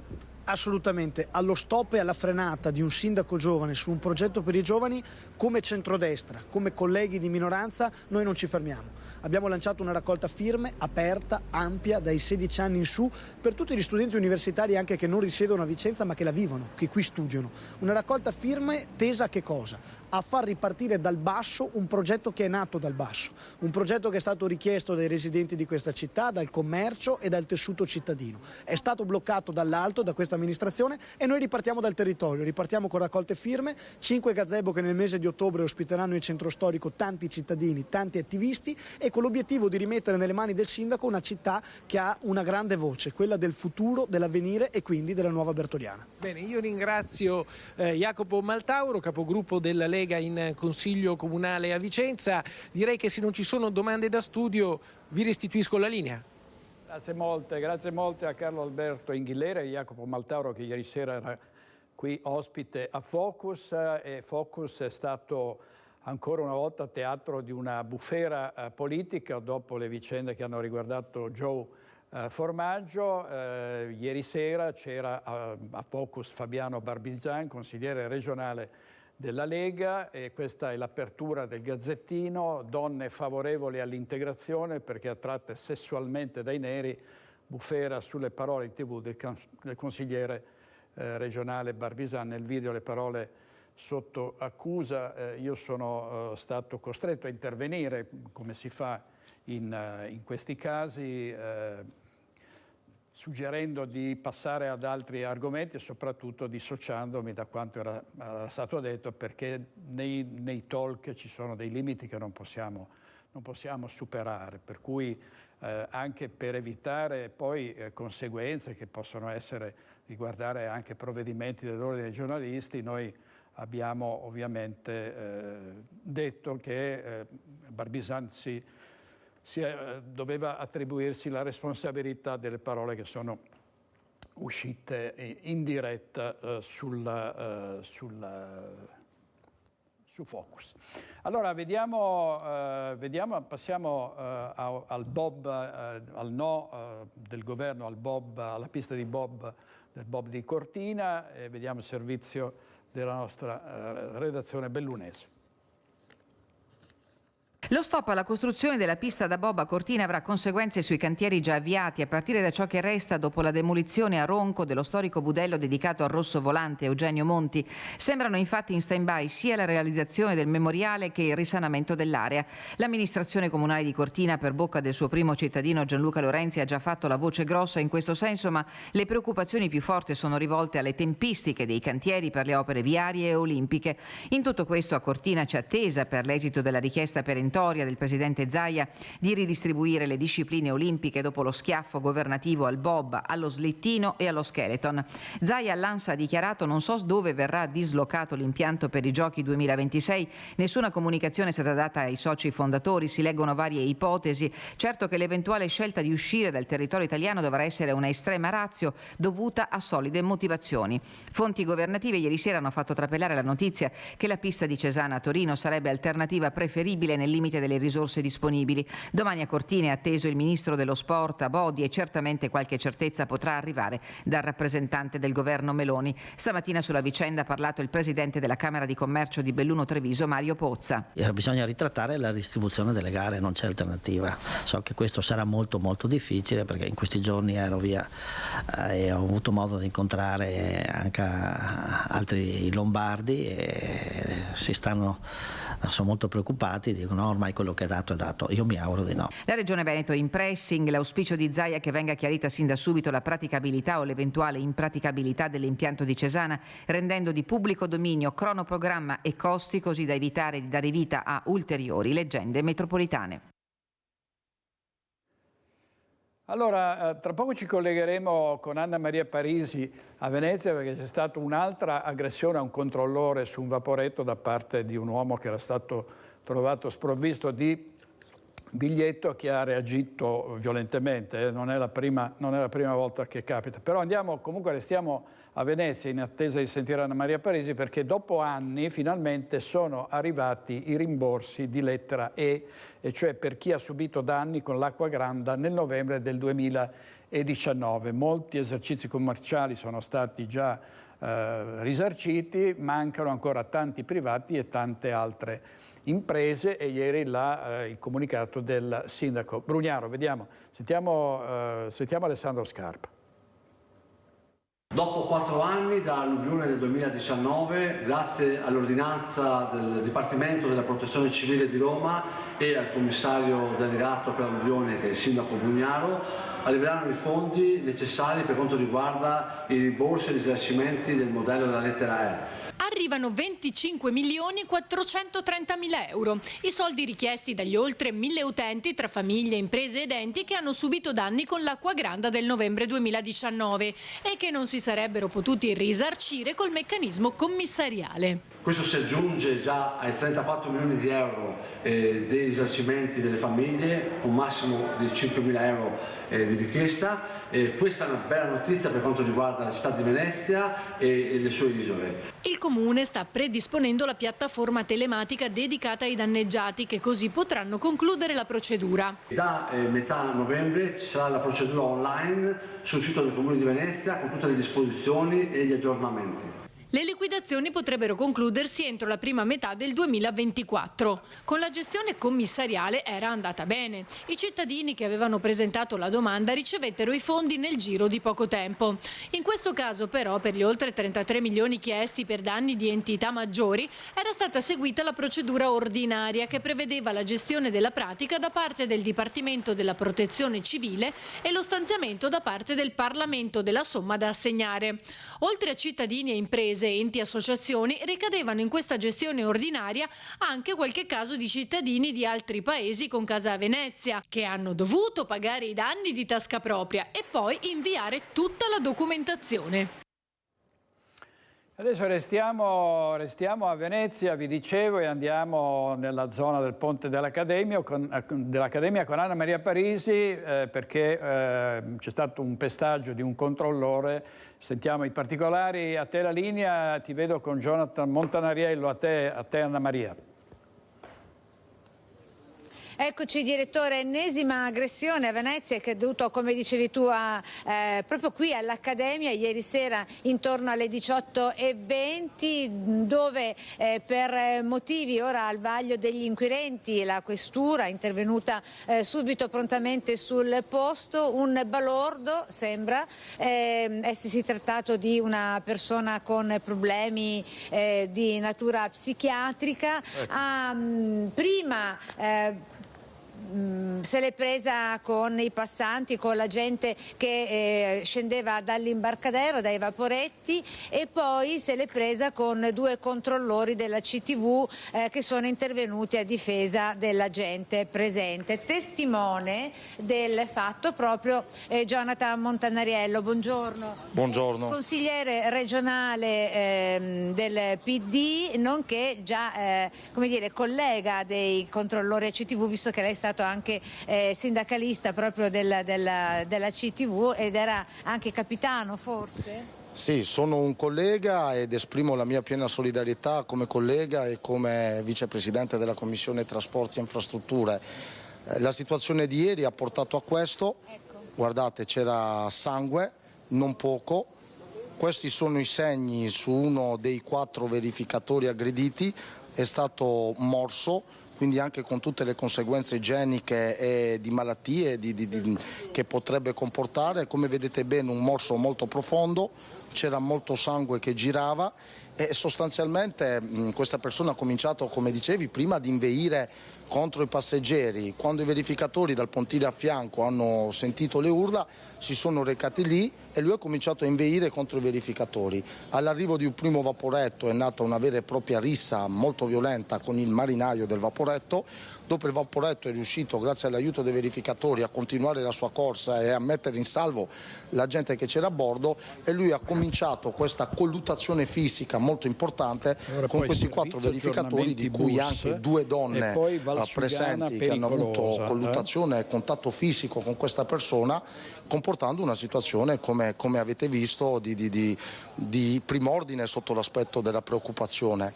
Assolutamente, allo stop e alla frenata di un sindaco giovane su un progetto per i giovani, come centrodestra, come colleghi di minoranza, noi non ci fermiamo. Abbiamo lanciato una raccolta firme aperta, ampia, dai 16 anni in su, per tutti gli studenti universitari anche che non risiedono a Vicenza ma che la vivono, che qui studiano. Una raccolta firme tesa a che cosa? a far ripartire dal basso un progetto che è nato dal basso, un progetto che è stato richiesto dai residenti di questa città, dal commercio e dal tessuto cittadino. È stato bloccato dall'alto, da questa amministrazione, e noi ripartiamo dal territorio, ripartiamo con raccolte firme, 5 gazebo che nel mese di ottobre ospiteranno in centro storico tanti cittadini, tanti attivisti, e con l'obiettivo di rimettere nelle mani del sindaco una città che ha una grande voce, quella del futuro, dell'avvenire e quindi della nuova Bertoliana. Bene, io ringrazio Jacopo Maltauro, capogruppo della Lega in Consiglio Comunale a Vicenza. Direi che se non ci sono domande da studio vi restituisco la linea. Grazie molte a Carlo Alberto Inghillera e Jacopo Maltauro, che ieri sera era qui ospite a Focus, e Focus è stato ancora una volta teatro di una bufera politica dopo le vicende che hanno riguardato Joe Formaggio. Ieri sera c'era a Focus Fabiano Barbizan, consigliere regionale della Lega, e questa è l'apertura del Gazzettino: donne favorevoli all'integrazione perché attratte sessualmente dai neri, bufera sulle parole in TV del consigliere regionale Barbizan. Nel video le parole sotto accusa. Io sono stato costretto a intervenire, come si fa in questi casi, suggerendo di passare ad altri argomenti e soprattutto dissociandomi da quanto era stato detto, perché nei talk ci sono dei limiti che non possiamo superare, per cui anche per evitare poi conseguenze che possono riguardare anche provvedimenti dell'ordine dei giornalisti, noi abbiamo ovviamente detto che Barbizan doveva attribuirsi la responsabilità delle parole che sono uscite in diretta su Focus. Allora passiamo al bob, al no del governo al bob, alla pista di bob, del bob di Cortina, e vediamo il servizio della nostra redazione bellunese. Lo stop alla costruzione della pista da bob a Cortina avrà conseguenze sui cantieri già avviati, a partire da ciò che resta dopo la demolizione a Ronco dello storico budello dedicato al rosso volante Eugenio Monti. Sembrano infatti in stand-by sia la realizzazione del memoriale che il risanamento dell'area. L'amministrazione comunale di Cortina, per bocca del suo primo cittadino Gianluca Lorenzi, ha già fatto la voce grossa in questo senso, ma le preoccupazioni più forti sono rivolte alle tempistiche dei cantieri per le opere viarie e olimpiche. In tutto questo a Cortina c'è attesa per l'esito della richiesta perentoria del presidente Zaia di ridistribuire le discipline olimpiche dopo lo schiaffo governativo al bob, allo slittino e allo skeleton. Zaia all'ANSA ha dichiarato: non so dove verrà dislocato l'impianto per i giochi 2026, nessuna comunicazione è stata data ai soci fondatori, si leggono varie ipotesi. Certo che l'eventuale scelta di uscire dal territorio italiano dovrà essere una estrema ratio dovuta a solide motivazioni. Fonti governative ieri sera hanno fatto trapelare la notizia che la pista di Cesana a Torino sarebbe alternativa preferibile nel limite delle risorse disponibili. Domani a Cortina è atteso il ministro dello sport Abodi e certamente qualche certezza potrà arrivare dal rappresentante del governo Meloni. Stamattina sulla vicenda ha parlato il presidente della Camera di Commercio di Belluno Treviso, Mario Pozza. Bisogna ritrattare la distribuzione delle gare, non c'è alternativa. So che questo sarà molto difficile, perché in questi giorni ero via e ho avuto modo di incontrare anche altri lombardi e sono molto preoccupati, dicono ormai quello che è dato è dato. Io mi auguro di no. La Regione Veneto in pressing, l'auspicio di Zaia che venga chiarita sin da subito la praticabilità o l'eventuale impraticabilità dell'impianto di Cesana, rendendo di pubblico dominio cronoprogramma e costi, così da evitare di dare vita a ulteriori leggende metropolitane. Allora, tra poco ci collegheremo con Anna Maria Parisi a Venezia, perché c'è stata un'altra aggressione a un controllore su un vaporetto da parte di un uomo che era stato trovato sprovvisto di biglietto, che ha reagito violentemente. Non è la prima volta che capita. Però restiamo a Venezia in attesa di sentire Anna Maria Parisi, perché dopo anni finalmente sono arrivati i rimborsi di lettera E, e cioè per chi ha subito danni con l'acqua granda nel novembre del 2019. Molti esercizi commerciali sono stati già risarciti, mancano ancora tanti privati e tante altre imprese, e ieri il comunicato del sindaco Brugnaro. Sentiamo Alessandro Scarpa. Dopo 4 anni dall'alluvione del 2019, grazie all'ordinanza del Dipartimento della Protezione Civile di Roma e al commissario delegato per l'alluvione, che è il sindaco Brugnaro, arriveranno i fondi necessari per quanto riguarda i rimborsi e i risarcimenti del modello della lettera E. Arrivano 25.430.000 euro, i soldi richiesti dagli oltre 1.000 utenti tra famiglie, imprese ed enti che hanno subito danni con l'acqua granda del novembre 2019 e che non si sarebbero potuti risarcire col meccanismo commissariale. Questo si aggiunge già ai 34 milioni di euro dei risarcimenti delle famiglie, con massimo di 5.000 euro di richiesta. Questa è una bella notizia per quanto riguarda la città di Venezia e le sue isole. Il Comune sta predisponendo la piattaforma telematica dedicata ai danneggiati, che così potranno concludere la procedura. Da metà novembre ci sarà la procedura online sul sito del Comune di Venezia con tutte le disposizioni e gli aggiornamenti. Le liquidazioni potrebbero concludersi entro la prima metà del 2024. Con la gestione commissariale era andata bene. I cittadini che avevano presentato la domanda ricevettero i fondi nel giro di poco tempo. In questo caso però, per gli oltre 33 milioni chiesti per danni di entità maggiori, era stata seguita la procedura ordinaria che prevedeva la gestione della pratica da parte del Dipartimento della Protezione Civile e lo stanziamento da parte del Parlamento della somma da assegnare. Oltre a cittadini e imprese, enti e associazioni, ricadevano in questa gestione ordinaria anche qualche caso di cittadini di altri paesi con casa a Venezia, che hanno dovuto pagare i danni di tasca propria e poi inviare tutta la documentazione. Adesso restiamo a Venezia, vi dicevo, e andiamo nella zona del Ponte dell'Accademia con Anna Maria Parisi perché c'è stato un pestaggio di un controllore. Sentiamo i particolari. A te la linea, ti vedo con Jonathan Montanariello, a te Anna Maria. Eccoci direttore, ennesima aggressione a Venezia che è dovuto, come dicevi tu, proprio qui all'Accademia ieri sera intorno alle 18:20, dove per motivi ora al vaglio degli inquirenti la questura è intervenuta subito prontamente sul posto. Un balordo sembra essersi trattato di una persona con problemi di natura psichiatrica. Prima se l'è presa con i passanti, con la gente che scendeva dall'imbarcadero, dai vaporetti, e poi se l'è presa con 2 controllori della CTV che sono intervenuti a difesa della gente presente. Testimone del fatto proprio Jonathan Montanariello. Buongiorno. Buongiorno. Consigliere regionale del PD, nonché già come dire, collega dei controllori a CTV, visto che lei è stato anche sindacalista proprio della CTV ed era anche capitano, forse? Sì, sono un collega ed esprimo la mia piena solidarietà come collega e come vicepresidente della Commissione Trasporti e Infrastrutture. La situazione di ieri ha portato a questo. Ecco. Guardate, c'era sangue, non poco. Questi sono i segni su uno dei 4 verificatori aggrediti, è stato morso, quindi anche con tutte le conseguenze igieniche e di malattie che potrebbe comportare. Come vedete bene, un morso molto profondo, c'era molto sangue che girava e sostanzialmente questa persona ha cominciato, come dicevi, prima ad inveire contro i passeggeri. Quando i verificatori dal pontile a fianco hanno sentito le urla, si sono recati lì e lui ha cominciato a inveire contro i verificatori. All'arrivo di un primo vaporetto è nata una vera e propria rissa molto violenta con il marinaio del vaporetto. Dopo il vaporetto è riuscito, grazie all'aiuto dei verificatori, a continuare la sua corsa e a mettere in salvo la gente che c'era a bordo, e lui ha cominciato questa colluttazione fisica molto importante con questi 4 verificatori, di cui anche 2 donne presenti che hanno avuto colluttazione e contatto fisico con questa persona, comportando una situazione, come avete visto, di prim'ordine sotto l'aspetto della preoccupazione.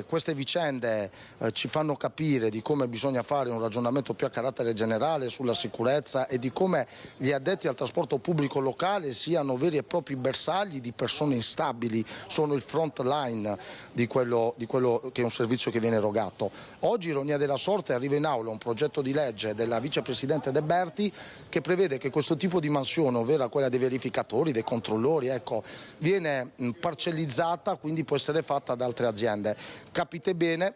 queste vicende ci fanno capire di come bisogna fare un ragionamento più a carattere generale sulla sicurezza e di come gli addetti al trasporto pubblico locale siano veri e propri bersagli di persone instabili, sono il front line di quello che è un servizio che viene erogato. Oggi, ironia della sorte, arriva in aula un progetto di legge della vicepresidente De Berti che prevede che questo tipo di mansione, ovvero quella dei verificatori, dei controllori, viene parcellizzata, quindi può essere fatta da altre aziende. Capite bene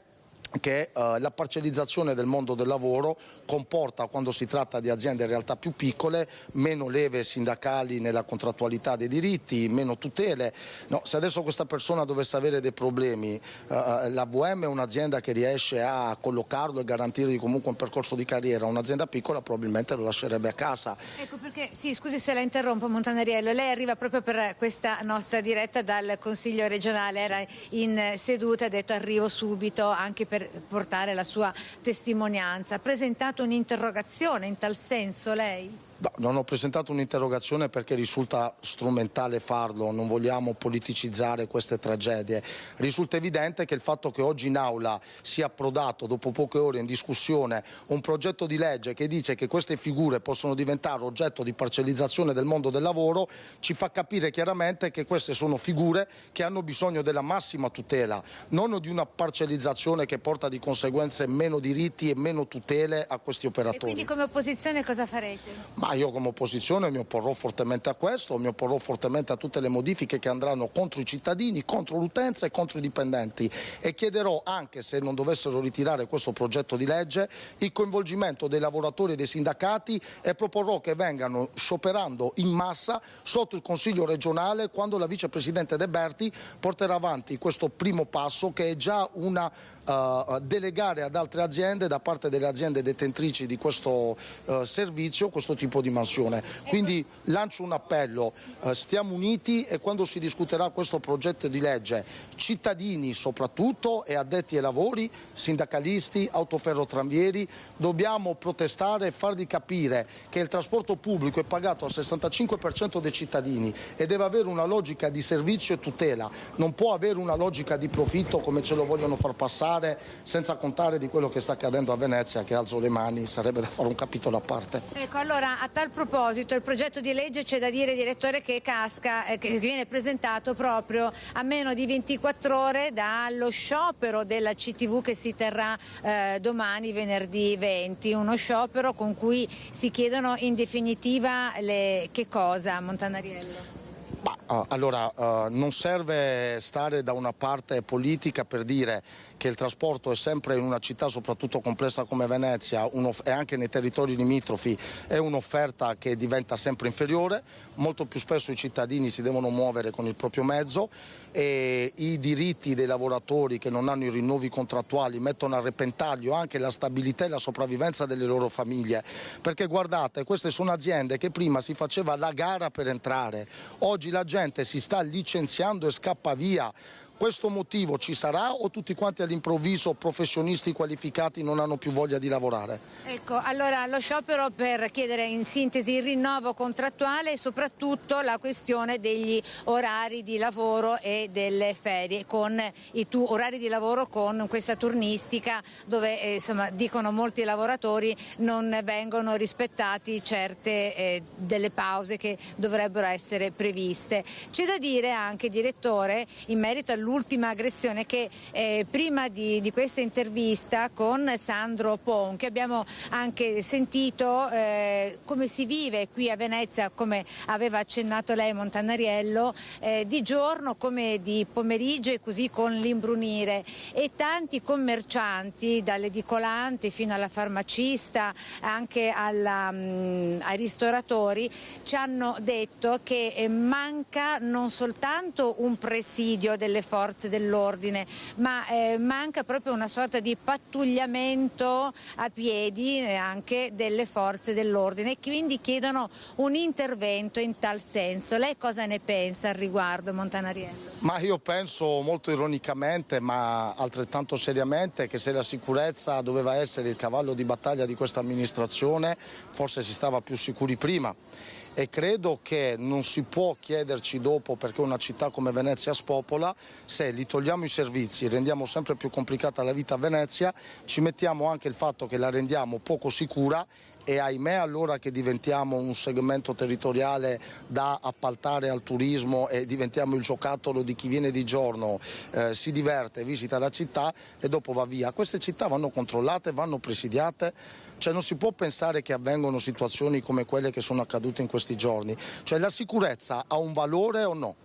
che la parcellizzazione del mondo del lavoro comporta, quando si tratta di aziende in realtà più piccole, meno leve sindacali nella contrattualità dei diritti, meno tutele. No, se adesso questa persona dovesse avere dei problemi, la VM è un'azienda che riesce a collocarlo e garantirgli comunque un percorso di carriera, un'azienda piccola probabilmente lo lascerebbe a casa. Ecco perché, sì, scusi se la interrompo Montanariello, lei arriva proprio per questa nostra diretta dal Consiglio regionale, era in seduta, ha detto arrivo subito anche per portare la sua testimonianza. Ha presentato un'interrogazione in tal senso lei? No, non ho presentato un'interrogazione perché risulta strumentale farlo, non vogliamo politicizzare queste tragedie. Risulta evidente che il fatto che oggi in aula sia approdato dopo poche ore in discussione un progetto di legge che dice che queste figure possono diventare oggetto di parcellizzazione del mondo del lavoro ci fa capire chiaramente che queste sono figure che hanno bisogno della massima tutela, non di una parcellizzazione che porta di conseguenze meno diritti e meno tutele a questi operatori. E quindi come opposizione cosa farete? Ma io come opposizione mi opporrò fortemente a questo, mi opporrò fortemente a tutte le modifiche che andranno contro i cittadini, contro l'utenza e contro i dipendenti e chiederò, anche se non dovessero ritirare questo progetto di legge, il coinvolgimento dei lavoratori e dei sindacati e proporrò che vengano scioperando in massa sotto il Consiglio regionale quando la vicepresidente De Berti porterà avanti questo primo passo che è già una delegare ad altre aziende da parte delle aziende detentrici di questo servizio questo tipo di mansione. Quindi lancio un appello, stiamo uniti e quando si discuterà questo progetto di legge, cittadini soprattutto e addetti ai lavori, sindacalisti, autoferrotranvieri, dobbiamo protestare e fargli capire che il trasporto pubblico è pagato al 65% dei cittadini e deve avere una logica di servizio e tutela, non può avere una logica di profitto come ce lo vogliono far passare, senza contare di quello che sta accadendo a Venezia, che alzo le mani, sarebbe da fare un capitolo a parte. Ecco, allora a tal proposito il progetto di legge c'è da dire, direttore, che casca, che viene presentato proprio a meno di 24 ore dallo sciopero della CTV che si terrà domani venerdì 20, uno sciopero con cui si chiedono in definitiva che cosa, Montanariello? Allora, non serve stare da una parte politica per dire che il trasporto è sempre in una città soprattutto complessa come Venezia e anche nei territori limitrofi è un'offerta che diventa sempre inferiore, molto più spesso i cittadini si devono muovere con il proprio mezzo e i diritti dei lavoratori che non hanno i rinnovi contrattuali mettono a repentaglio anche la stabilità e la sopravvivenza delle loro famiglie, perché guardate, queste sono aziende che prima si faceva la gara per entrare, oggi la gente si sta licenziando e scappa via. Questo motivo ci sarà o tutti quanti all'improvviso professionisti qualificati non hanno più voglia di lavorare? Ecco, allora lo sciopero per chiedere in sintesi il rinnovo contrattuale e soprattutto la questione degli orari di lavoro e delle ferie, con i orari di lavoro con questa turnistica dove insomma dicono molti lavoratori non vengono rispettati certe delle pause che dovrebbero essere previste. C'è da dire anche, direttore, in merito all'ultima aggressione che prima di questa intervista con Sandro Ponchi abbiamo anche sentito come si vive qui a Venezia, come aveva accennato lei Montanariello, di giorno come di pomeriggio e così con l'imbrunire, e tanti commercianti dall'edicolante fino alla farmacista anche ai ristoratori ci hanno detto che manca non soltanto un presidio delle forze dell'ordine, ma manca proprio una sorta di pattugliamento a piedi anche delle forze dell'ordine, e quindi chiedono un intervento in tal senso. Lei cosa ne pensa al riguardo, Montanariello? Ma io penso molto ironicamente, ma altrettanto seriamente, che se la sicurezza doveva essere il cavallo di battaglia di questa amministrazione, forse si stava più sicuri prima. e credo che non si può chiederci dopo, perché una città come Venezia spopola, se li togliamo i servizi, rendiamo sempre più complicata la vita a Venezia, ci mettiamo anche il fatto che la rendiamo poco sicura e ahimè allora che diventiamo un segmento territoriale da appaltare al turismo e diventiamo il giocattolo di chi viene di giorno, si diverte, visita la città e dopo va via. Queste città vanno controllate, vanno presidiate, cioè non si può pensare che avvengono situazioni come quelle che sono accadute in questi giorni, cioè la sicurezza ha un valore o no?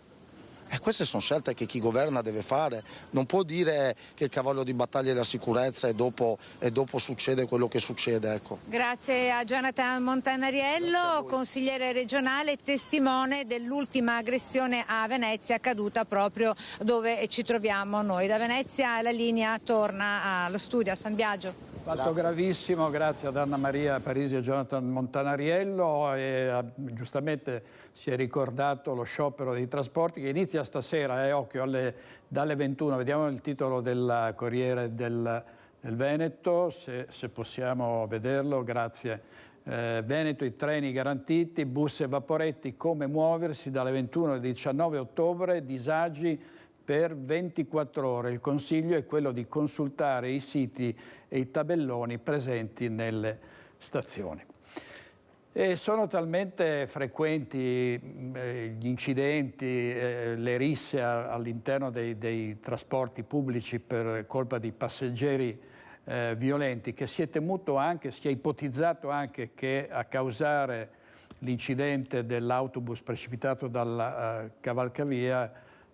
Queste sono scelte che chi governa deve fare, non può dire che il cavallo di battaglia è la sicurezza e dopo succede quello che succede. Ecco. Grazie a Jonathan Montanariello, consigliere regionale, testimone dell'ultima aggressione a Venezia accaduta proprio dove ci troviamo noi. Da Venezia la linea torna allo studio a San Biagio. Fatto gravissimo, grazie ad Anna Maria Parisi e Jonathan Montanariello. Giustamente si è ricordato lo sciopero dei trasporti che inizia stasera, occhio, dalle 21. Vediamo il titolo del Corriere del Veneto, se possiamo vederlo, grazie. Veneto, i treni garantiti, bus e vaporetti, come muoversi dalle 21 al 19 ottobre, disagi per 24 ore. Il consiglio è quello di consultare i siti e i tabelloni presenti nelle stazioni. E sono talmente frequenti gli incidenti, le risse all'interno dei trasporti pubblici per colpa di passeggeri violenti che si è ipotizzato anche che a causare l'incidente dell'autobus precipitato dalla cavalcavia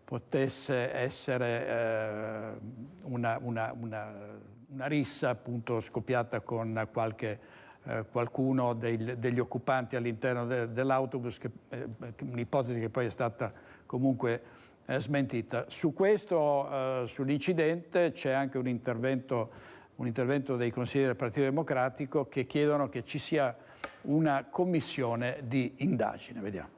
potesse essere una rissa appunto scoppiata con qualcuno degli occupanti all'interno dell'autobus, un'ipotesi che poi è stata comunque smentita. Su questo, sull'incidente, c'è anche un intervento dei consiglieri del Partito Democratico che chiedono che ci sia una commissione di indagine. Vediamo.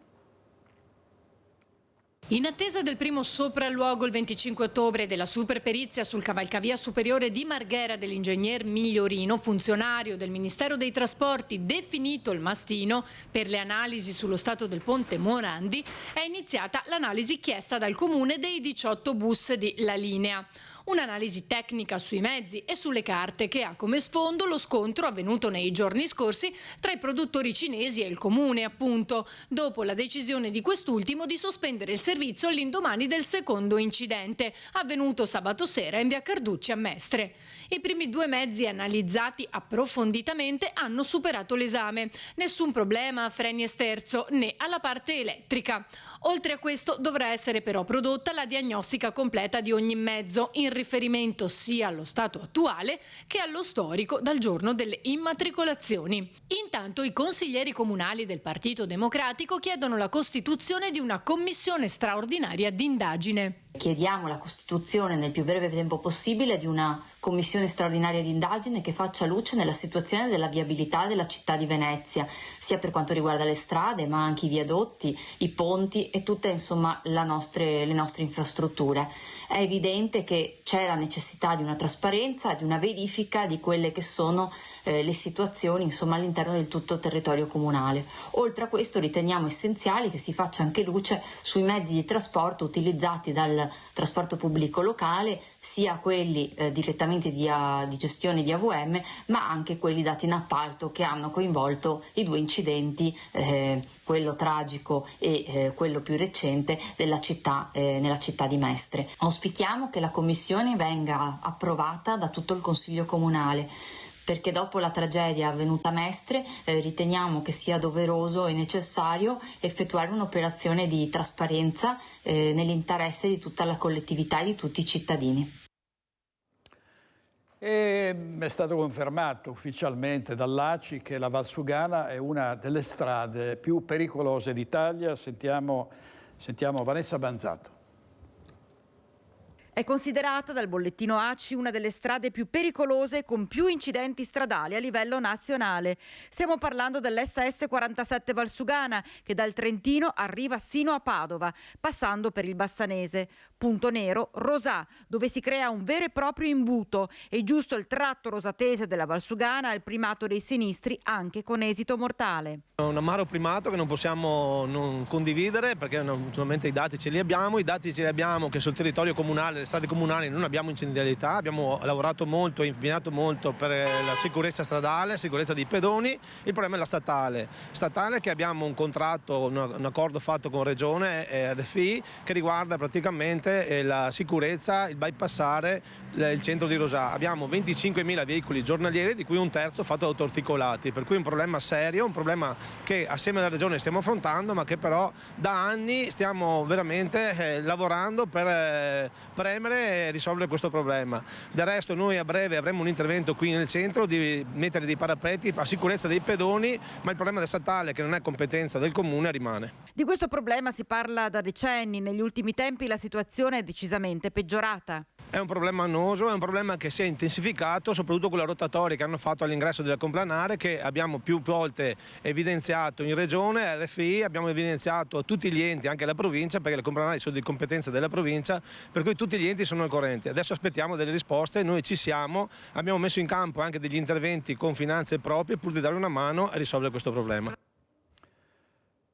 In attesa del primo sopralluogo il 25 ottobre della superperizia sul cavalcavia superiore di Marghera dell'ingegner Migliorino, funzionario del Ministero dei Trasporti definito il mastino per le analisi sullo stato del ponte Morandi, è iniziata l'analisi chiesta dal comune dei 18 bus di La Linea. Un'analisi tecnica sui mezzi e sulle carte che ha come sfondo lo scontro avvenuto nei giorni scorsi tra i produttori cinesi e il comune, appunto, dopo la decisione di quest'ultimo di sospendere il servizio all'indomani del secondo incidente, avvenuto sabato sera in via Carducci a Mestre. I primi due mezzi analizzati approfonditamente hanno superato l'esame. Nessun problema a freni e sterzo né alla parte elettrica. Oltre a questo dovrà essere però prodotta la diagnostica completa di ogni mezzo in riferimento sia allo stato attuale che allo storico dal giorno delle immatricolazioni. Intanto i consiglieri comunali del Partito Democratico chiedono la costituzione di una commissione straordinaria d'indagine. Chiediamo la costituzione nel più breve tempo possibile di una commissione straordinaria di indagine che faccia luce nella situazione della viabilità della città di Venezia, sia per quanto riguarda le strade, ma anche i viadotti, i ponti e tutte le nostre infrastrutture. È evidente che c'è la necessità di una trasparenza, di una verifica di quelle che sono le situazioni all'interno del tutto territorio comunale. Oltre a questo riteniamo essenziale che si faccia anche luce sui mezzi di trasporto utilizzati dal trasporto pubblico locale, sia quelli direttamente di gestione di AVM, ma anche quelli dati in appalto che hanno coinvolto i due incidenti, quello tragico e quello più recente nella città di Mestre. Auspichiamo che la commissione venga approvata da tutto il Consiglio Comunale, perché dopo la tragedia avvenuta a Mestre riteniamo che sia doveroso e necessario effettuare un'operazione di trasparenza nell'interesse di tutta la collettività e di tutti i cittadini. È stato confermato ufficialmente dall'ACI che la Valsugana è una delle strade più pericolose d'Italia. Sentiamo Vanessa Banzato. È considerata dal bollettino ACI una delle strade più pericolose con più incidenti stradali a livello nazionale. Stiamo parlando dell'SS 47 Valsugana che dal Trentino arriva sino a Padova, passando per il Bassanese. Punto nero, Rosà, dove si crea un vero e proprio imbuto e giusto il tratto rosatese della Valsugana ha il primato dei sinistri anche con esito mortale. Un amaro primato che non possiamo non condividere perché naturalmente i dati ce li abbiamo che sul territorio comunale, le strade comunali non abbiamo incendiarietà, abbiamo lavorato molto e impegnato molto per la sicurezza stradale, la sicurezza dei pedoni, il problema è la statale che abbiamo un contratto, un accordo fatto con Regione e RFI che riguarda praticamente la sicurezza, il bypassare il centro di Rosà. Abbiamo 25.000 veicoli giornalieri di cui un terzo fatto da autorticolati, per cui è un problema serio, un problema che assieme alla Regione stiamo affrontando ma che però da anni stiamo veramente lavorando per premere e risolvere questo problema. Del resto noi a breve avremo un intervento qui nel centro di mettere dei parapetti a sicurezza dei pedoni, ma il problema del statale che non è competenza del comune rimane. Di questo problema si parla da decenni, negli ultimi tempi la situazione è decisamente peggiorata. È un problema annoso, è un problema che si è intensificato soprattutto con la rotatoria che hanno fatto all'ingresso della Complanare, che abbiamo più volte evidenziato in Regione, RFI, abbiamo evidenziato a tutti gli enti, anche la provincia, perché le Complanari sono di competenza della provincia, per cui tutti gli enti sono al corrente. Adesso aspettiamo delle risposte, noi ci siamo, abbiamo messo in campo anche degli interventi con finanze proprie pur di dare una mano a risolvere questo problema.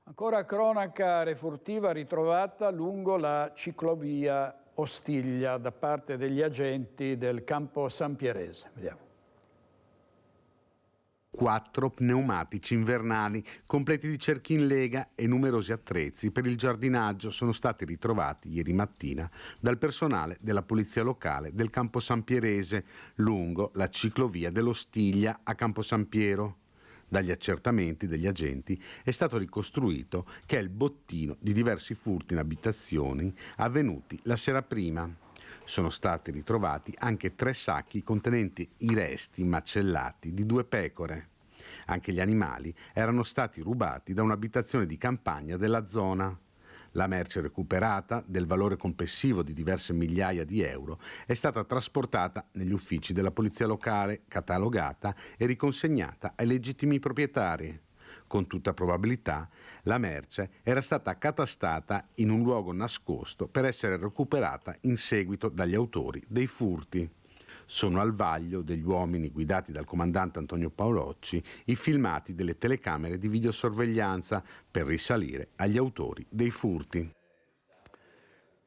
Ancora cronaca refurtiva ritrovata lungo la ciclovia Ostiglia da parte degli agenti del campo Sampierese. Vediamo. 4 pneumatici invernali completi di cerchi in lega e numerosi attrezzi per il giardinaggio sono stati ritrovati ieri mattina dal personale della polizia locale del campo Sampierese lungo la ciclovia dell'Ostiglia a Campo Sampiero. Dagli accertamenti degli agenti è stato ricostruito che è il bottino di diversi furti in abitazioni avvenuti la sera prima. Sono stati ritrovati anche 3 sacchi contenenti i resti macellati di 2 pecore. Anche gli animali erano stati rubati da un'abitazione di campagna della zona. La merce recuperata, del valore complessivo di diverse migliaia di euro, è stata trasportata negli uffici della polizia locale, catalogata e riconsegnata ai legittimi proprietari. Con tutta probabilità, la merce era stata accatastata in un luogo nascosto per essere recuperata in seguito dagli autori dei furti. Sono al vaglio degli uomini guidati dal comandante Antonio Paolocci i filmati delle telecamere di videosorveglianza per risalire agli autori dei furti.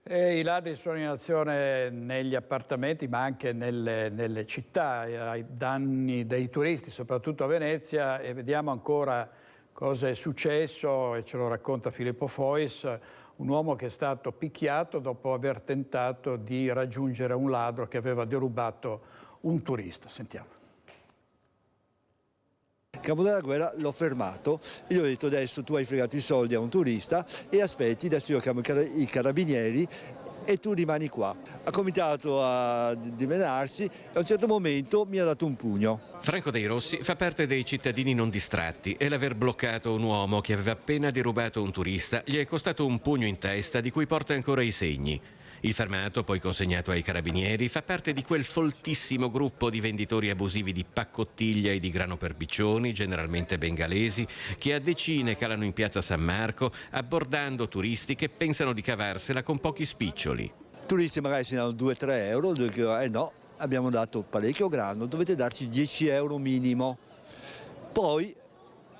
I ladri sono in azione negli appartamenti ma anche nelle città ai danni dei turisti, soprattutto a Venezia, e vediamo ancora cosa è successo e ce lo racconta Filippo Fois, un uomo che è stato picchiato dopo aver tentato di raggiungere un ladro che aveva derubato un turista. Sentiamo. Capo della Guerra l'ho fermato, gli ho detto adesso tu hai fregato i soldi a un turista e aspetti, adesso io chiamo i carabinieri e tu rimani qua. Ha cominciato a dimenarsi e a un certo momento mi ha dato un pugno. Franco Dei Rossi fa parte dei cittadini non distratti e l'aver bloccato un uomo che aveva appena derubato un turista gli è costato un pugno in testa di cui porta ancora i segni. Il fermato, poi consegnato ai carabinieri, fa parte di quel foltissimo gruppo di venditori abusivi di paccottiglia e di grano per piccioni, generalmente bengalesi, che a decine calano in piazza San Marco, abbordando turisti che pensano di cavarsela con pochi spiccioli. Turisti magari si danno 2-3 euro, no, abbiamo dato parecchio grano, dovete darci 10 euro minimo. Poi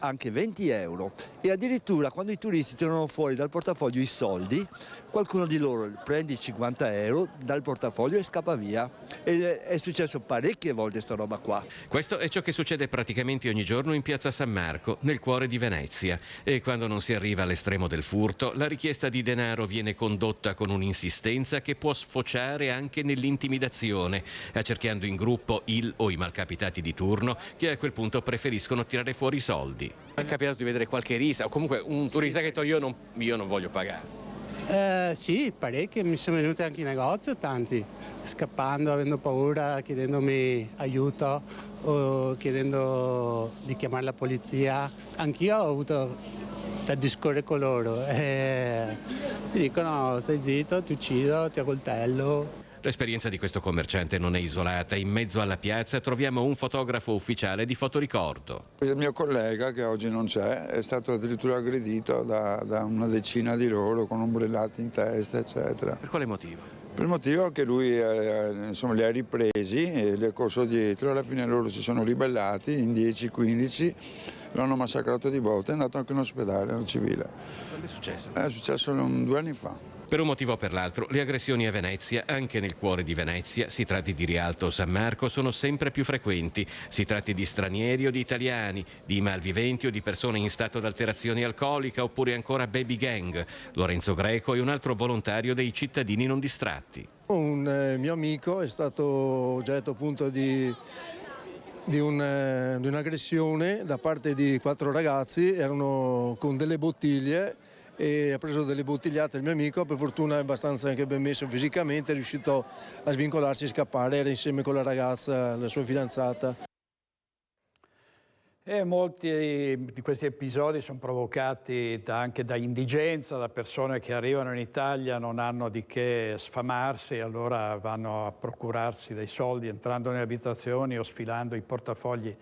anche 20 euro e addirittura quando i turisti tirano fuori dal portafoglio i soldi, qualcuno di loro prende i 50 euro dal portafoglio e scappa via. E è successo parecchie volte sta roba qua. Questo è ciò che succede praticamente ogni giorno in piazza San Marco, nel cuore di Venezia. E quando non si arriva all'estremo del furto, la richiesta di denaro viene condotta con un'insistenza che può sfociare anche nell'intimidazione, accerchiando in gruppo il o i malcapitati di turno che a quel punto preferiscono tirare fuori i soldi. È capitato di vedere qualche risa o comunque un turista che ha detto io non voglio pagare? Sì, parecchi, mi sono venuti anche in negozio, tanti, scappando, avendo paura, chiedendomi aiuto o chiedendo di chiamare la polizia. Anch'io ho avuto da discorrere con loro. Ti dicono stai zitto, ti uccido, ti accoltello. L'esperienza di questo commerciante non è isolata. In mezzo alla piazza troviamo un fotografo ufficiale di fotoricordo. Il mio collega, che oggi non c'è, è stato addirittura aggredito da una decina di loro con ombrellati in testa, eccetera. Per quale motivo? Per il motivo che lui li ha ripresi e li ha corso dietro, alla fine loro si sono ribellati, in 10-15 lo hanno massacrato di botte, è andato anche in ospedale, al civile. Quando è successo? È successo 2 anni fa. Per un motivo o per l'altro, le aggressioni a Venezia, anche nel cuore di Venezia, si tratti di Rialto o San Marco, sono sempre più frequenti. Si tratti di stranieri o di italiani, di malviventi o di persone in stato di alterazione alcolica, oppure ancora baby gang. Lorenzo Greco è un altro volontario dei cittadini non distratti. Un mio amico è stato oggetto appunto di un'aggressione da parte di 4 ragazzi, erano con delle bottiglie e ha preso delle bottigliate il mio amico, per fortuna è abbastanza anche ben messo fisicamente, è riuscito a svincolarsi e scappare, era insieme con la ragazza, la sua fidanzata. E molti di questi episodi sono provocati anche da indigenza, da persone che arrivano in Italia, non hanno di che sfamarsi, allora vanno a procurarsi dei soldi entrando nelle abitazioni o sfilando i portafogli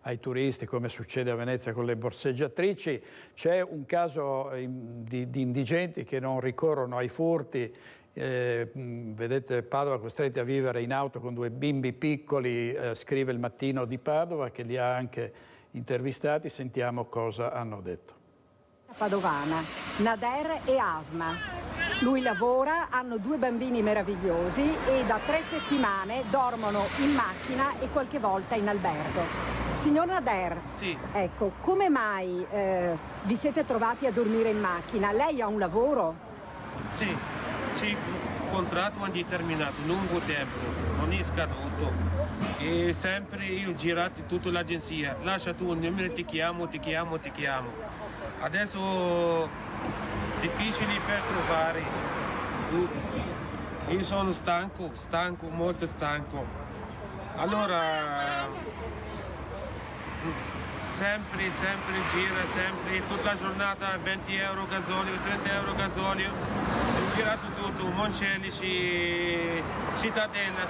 ai turisti, come succede a Venezia con le borseggiatrici. C'è un caso di indigenti che non ricorrono ai furti. Vedete Padova costretti a vivere in auto con 2 bimbi piccoli, scrive il Mattino di Padova, che li ha anche intervistati. Sentiamo cosa hanno detto. Padovana, Nader e Asma. Lui lavora, hanno 2 bambini meravigliosi e da 3 settimane dormono in macchina e qualche volta in albergo. Signor Nader, sì. Ecco, come mai vi siete trovati a dormire in macchina? Lei ha un lavoro? Sì, contratto indeterminato, lungo tempo, non è scaduto. E sempre io ho girato tutta l'agenzia, lascia tu un numero, ti chiamo. Adesso difficile per trovare. Io sono stanco, molto stanco. Allora sempre gira, tutta la giornata 20 euro gasolio, 30 euro gasolio. Ho girato tutto, Moncelli, Cittadella,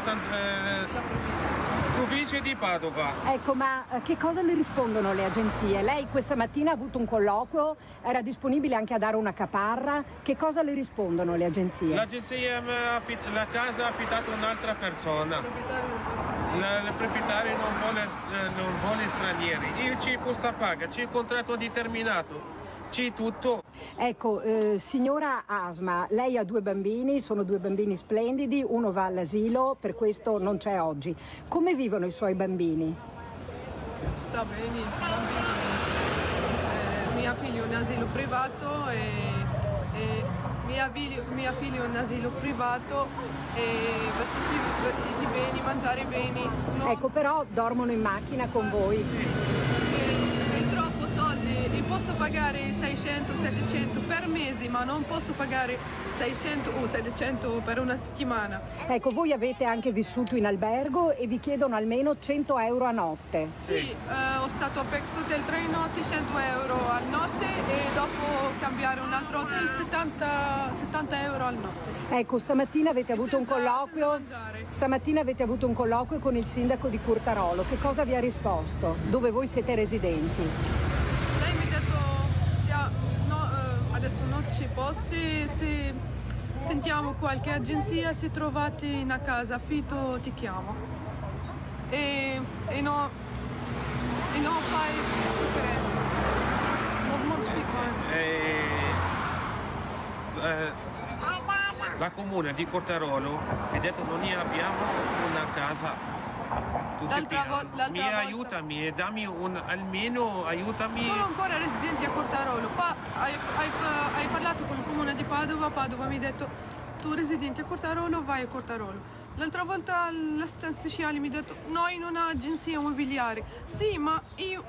provincia di Padova. Ecco, ma che cosa le rispondono le agenzie? Lei questa mattina ha avuto un colloquio, era disponibile anche a dare una caparra. Che cosa le rispondono le agenzie? L'agenzia la casa ha affittato un'altra persona. Il proprietario non vuole stranieri. Io ci posta paga, c'è contratto indeterminato. C'è tutto. Ecco, signora Asma, lei ha 2 bambini, sono 2 bambini splendidi, uno va all'asilo, per questo non c'è oggi. Come vivono i suoi bambini? Sta bene, mia figlia è un asilo privato e mia figlia è un asilo privato e vestiti bene, mangiare bene. No. Ecco, però dormono in macchina con voi. Sì. È troppo soldi, io posso pagare 600-700 per mese, ma non posso pagare 600 o 700 per una settimana. Ecco, voi avete anche vissuto in albergo e vi chiedono almeno 100 euro a notte. Sì, ho stato a Pex Hotel 3 notti, 100 euro a notte e dopo cambiare un altro hotel 70 euro al notte. Ecco, stamattina avete avuto un colloquio. Stamattina avete avuto un colloquio con il sindaco di Curtarolo. Che cosa vi ha risposto? Dove voi siete residenti? Lei mi ha detto adesso non c'è posti, se sentiamo qualche agenzia, se trovate una casa affitto ti chiamo. E no fai sofferenza. Non spiego. La comune di Cortarolo ha detto non ne abbiamo una casa. L'altra volta. Aiutami, dammi almeno aiutami. Sono ancora residenti a Cortarolo. Hai parlato con il comune di Padova mi ha detto tu residenti a Cortarolo, vai a Cortarolo. L'altra volta l'assistenza sociale mi ha detto noi non abbiamo agenzia immobiliare. Sì, ma io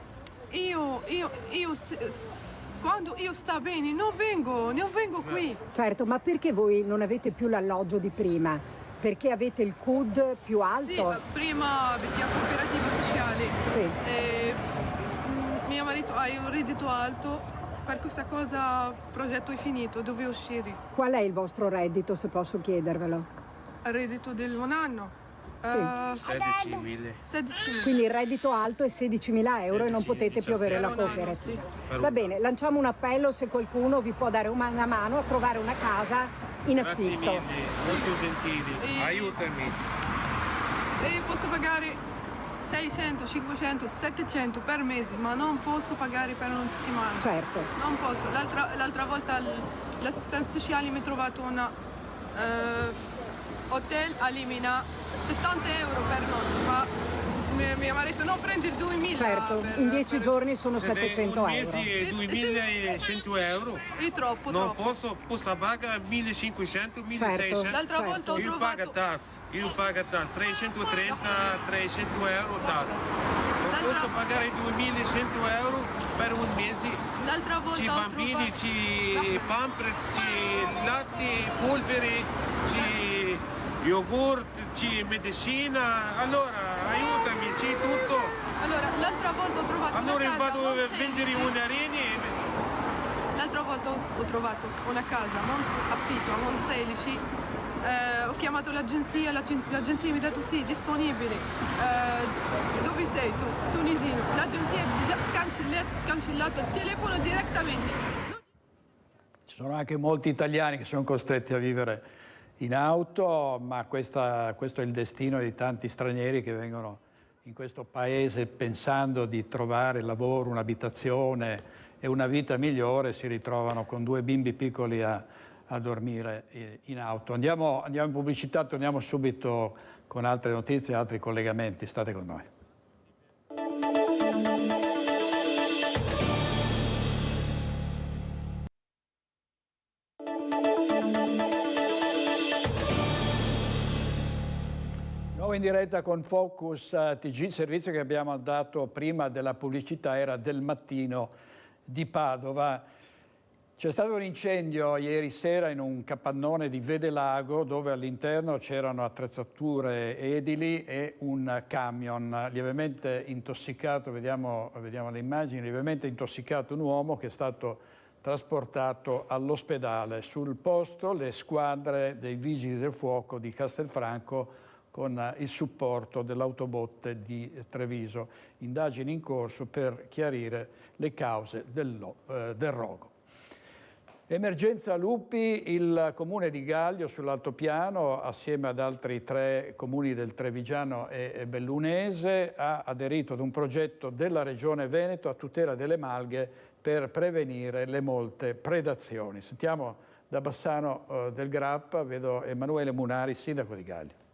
quando io sto bene non vengo qui. Certo, ma perché voi non avete più l'alloggio di prima? Perché avete il CUD più alto? Sì, prima abbiamo cooperativa sociale. Sì. Mio marito ha un reddito alto, per questa cosa il progetto è finito, dove uscire. Qual è il vostro reddito, se posso chiedervelo? reddito di un anno. 16.000. Quindi il reddito alto è 16.000 euro e non potete più avere la cooperativa. Va bene, lanciamo un appello se qualcuno vi può dare una mano a trovare una casa in affitto. Grazie mille, molto gentili, aiutami. E posso pagare 600, 500, 700 per mese, ma non posso pagare per una settimana. Certo. Non posso. L'altra volta l'assistenza sociale mi ha trovato un hotel a Limina, 70 euro per notte, ma mio marito non prendi 2.000. Certo, in 10 giorni sono 700 un euro. mese 2.100 euro. È troppo, non troppo. posso pagare 1.500, 1.600. Certo. L'altra volta ho trovato... Io pago tasse, 330, 300 euro tasse. Non posso pagare 2.100 euro per un mese. L'altra volta Ci bambini, ci pampers, ci latte, polvere, ci yogurt, ci medicina. Allora, aiutami, c'è tutto. Allora, l'altra volta ho trovato allora una casa. Allora vado a vendere una rene. L'altra volta ho trovato una casa, affitto a Monselici. Ho chiamato l'agenzia mi ha detto sì, disponibile. Dove sei tu? Tunisino. L'agenzia ha già cancellato il telefono direttamente. Ci sono anche molti italiani che sono costretti a vivere in auto, ma questo è il destino di tanti stranieri che vengono in questo paese pensando di trovare lavoro, un'abitazione e una vita migliore, si ritrovano con 2 bimbi piccoli a dormire in auto. Andiamo in pubblicità, torniamo subito con altre notizie, altri collegamenti. State con noi. Nuovo in diretta con Focus TG, il servizio che abbiamo dato prima della pubblicità era Del Mattino di Padova. C'è stato un incendio ieri sera in un capannone di Vedelago dove all'interno c'erano attrezzature edili e un camion lievemente intossicato, vediamo le immagini, lievemente intossicato un uomo che è stato trasportato all'ospedale. Sul posto le squadre dei vigili del fuoco di Castelfranco con il supporto dell'autobotte di Treviso. Indagini in corso per chiarire le cause del rogo. Emergenza lupi, il comune di Gaglio sull'altopiano, assieme ad altri 3 comuni del Trevigiano e Bellunese, ha aderito ad un progetto della Regione Veneto a tutela delle malghe per prevenire le molte predazioni. Sentiamo da Bassano del Grappa, vedo Emanuele Munari, sindaco di Gaglio.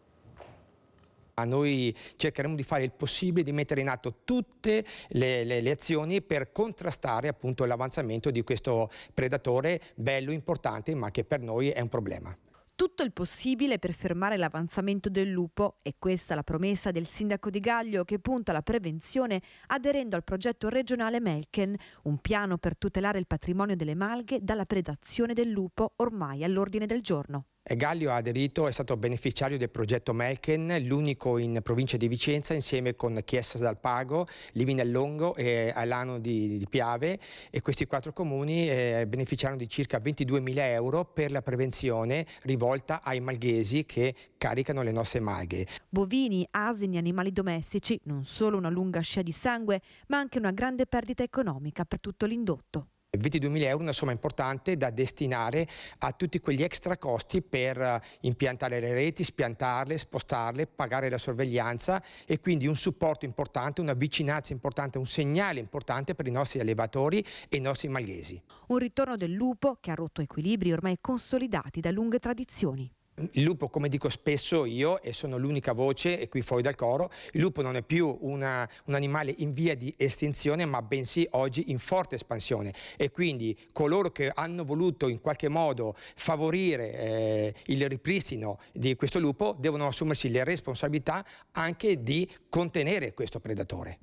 Noi cercheremo di fare il possibile di mettere in atto tutte le azioni per contrastare appunto l'avanzamento di questo predatore bello, importante, ma che per noi è un problema. Tutto il possibile per fermare l'avanzamento del lupo, e questa la promessa del sindaco di Gaglio che punta alla prevenzione aderendo al progetto regionale Melken, un piano per tutelare il patrimonio delle malghe dalla predazione del lupo ormai all'ordine del giorno. Gaglio ha aderito, è stato beneficiario del progetto Melken, l'unico in provincia di Vicenza, insieme con Chiesa dal Pago, Livinellongo e Alano di Piave, e questi 4 comuni beneficiarono di circa 22.000 euro per la prevenzione rivolta ai malghesi che caricano le nostre malghe. Bovini, asini, animali domestici, non solo una lunga scia di sangue, ma anche una grande perdita economica per tutto l'indotto. 22.000 euro, una somma importante da destinare a tutti quegli extra costi per impiantare le reti, spiantarle, spostarle, pagare la sorveglianza, e quindi un supporto importante, una vicinanza importante, un segnale importante per i nostri allevatori e i nostri malghesi. Un ritorno del lupo che ha rotto equilibri ormai consolidati da lunghe tradizioni. Il lupo, come dico spesso io, e sono l'unica voce e qui fuori dal coro, il lupo non è più un animale in via di estinzione, ma bensì oggi in forte espansione, e quindi coloro che hanno voluto in qualche modo favorire il ripristino di questo lupo devono assumersi le responsabilità anche di contenere questo predatore.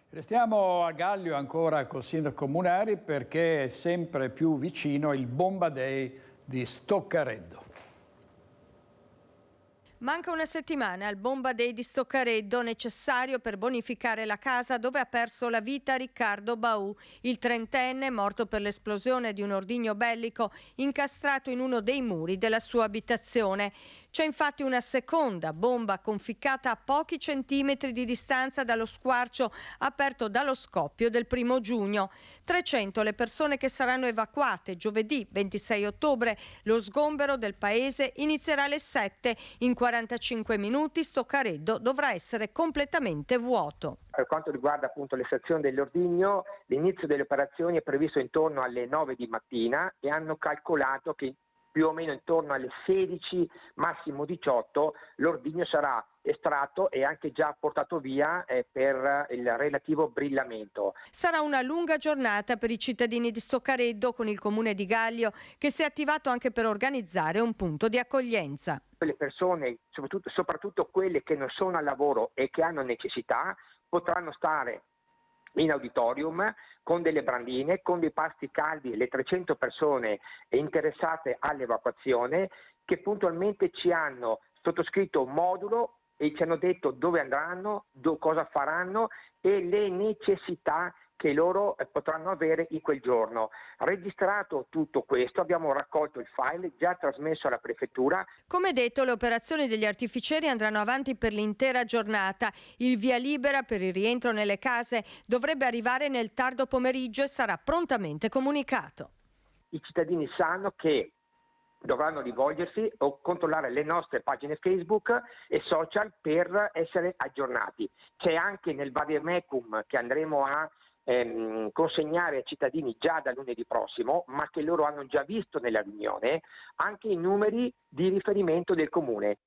Restiamo a Gaglio ancora col sindaco Munari, perché è sempre più vicino il Bomba Day di Stoccareddo. Manca una settimana al Bomba Day di Stoccareddo, necessario per bonificare la casa dove ha perso la vita Riccardo Baù, il 30enne morto per l'esplosione di un ordigno bellico incastrato in uno dei muri della sua abitazione. C'è infatti una seconda bomba conficcata a pochi centimetri di distanza dallo squarcio aperto dallo scoppio del 1° giugno. 300 le persone che saranno evacuate. Giovedì 26 ottobre lo sgombero del paese inizierà alle 7. In 45 minuti Stoccareddo dovrà essere completamente vuoto. Per quanto riguarda appunto l'estrazione dell'ordigno, l'inizio delle operazioni è previsto intorno alle 9 di mattina e hanno calcolato che più o meno intorno alle 16, massimo 18, l'ordigno sarà estratto e anche già portato via per il relativo brillamento. Sarà una lunga giornata per i cittadini di Stoccareddo, con il comune di Gaglio che si è attivato anche per organizzare un punto di accoglienza. Le persone, soprattutto quelle che non sono al lavoro e che hanno necessità, potranno stare in auditorium con delle brandine, con dei pasti caldi, le 300 persone interessate all'evacuazione che puntualmente ci hanno sottoscritto un modulo e ci hanno detto dove andranno, cosa faranno e le necessità che loro potranno avere in quel giorno. Registrato tutto questo, abbiamo raccolto il file già trasmesso alla prefettura. Come detto, le operazioni degli artificieri andranno avanti per l'intera giornata. Il via libera per il rientro nelle case dovrebbe arrivare nel tardo pomeriggio e sarà prontamente comunicato. I cittadini sanno che dovranno rivolgersi o controllare le nostre pagine Facebook e social per essere aggiornati. C'è anche nel vademecum che andremo a consegnare ai cittadini già da lunedì prossimo, ma che loro hanno già visto nella riunione, anche i numeri di riferimento del comune.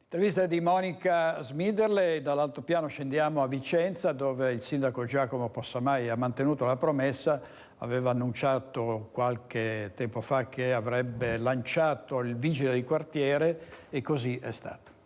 Intervista di Monica Smiderle. Dall'altopiano scendiamo a Vicenza, dove il sindaco Giacomo Possamai ha mantenuto la promessa. Aveva annunciato qualche tempo fa che avrebbe lanciato il vigile di quartiere e così è stato.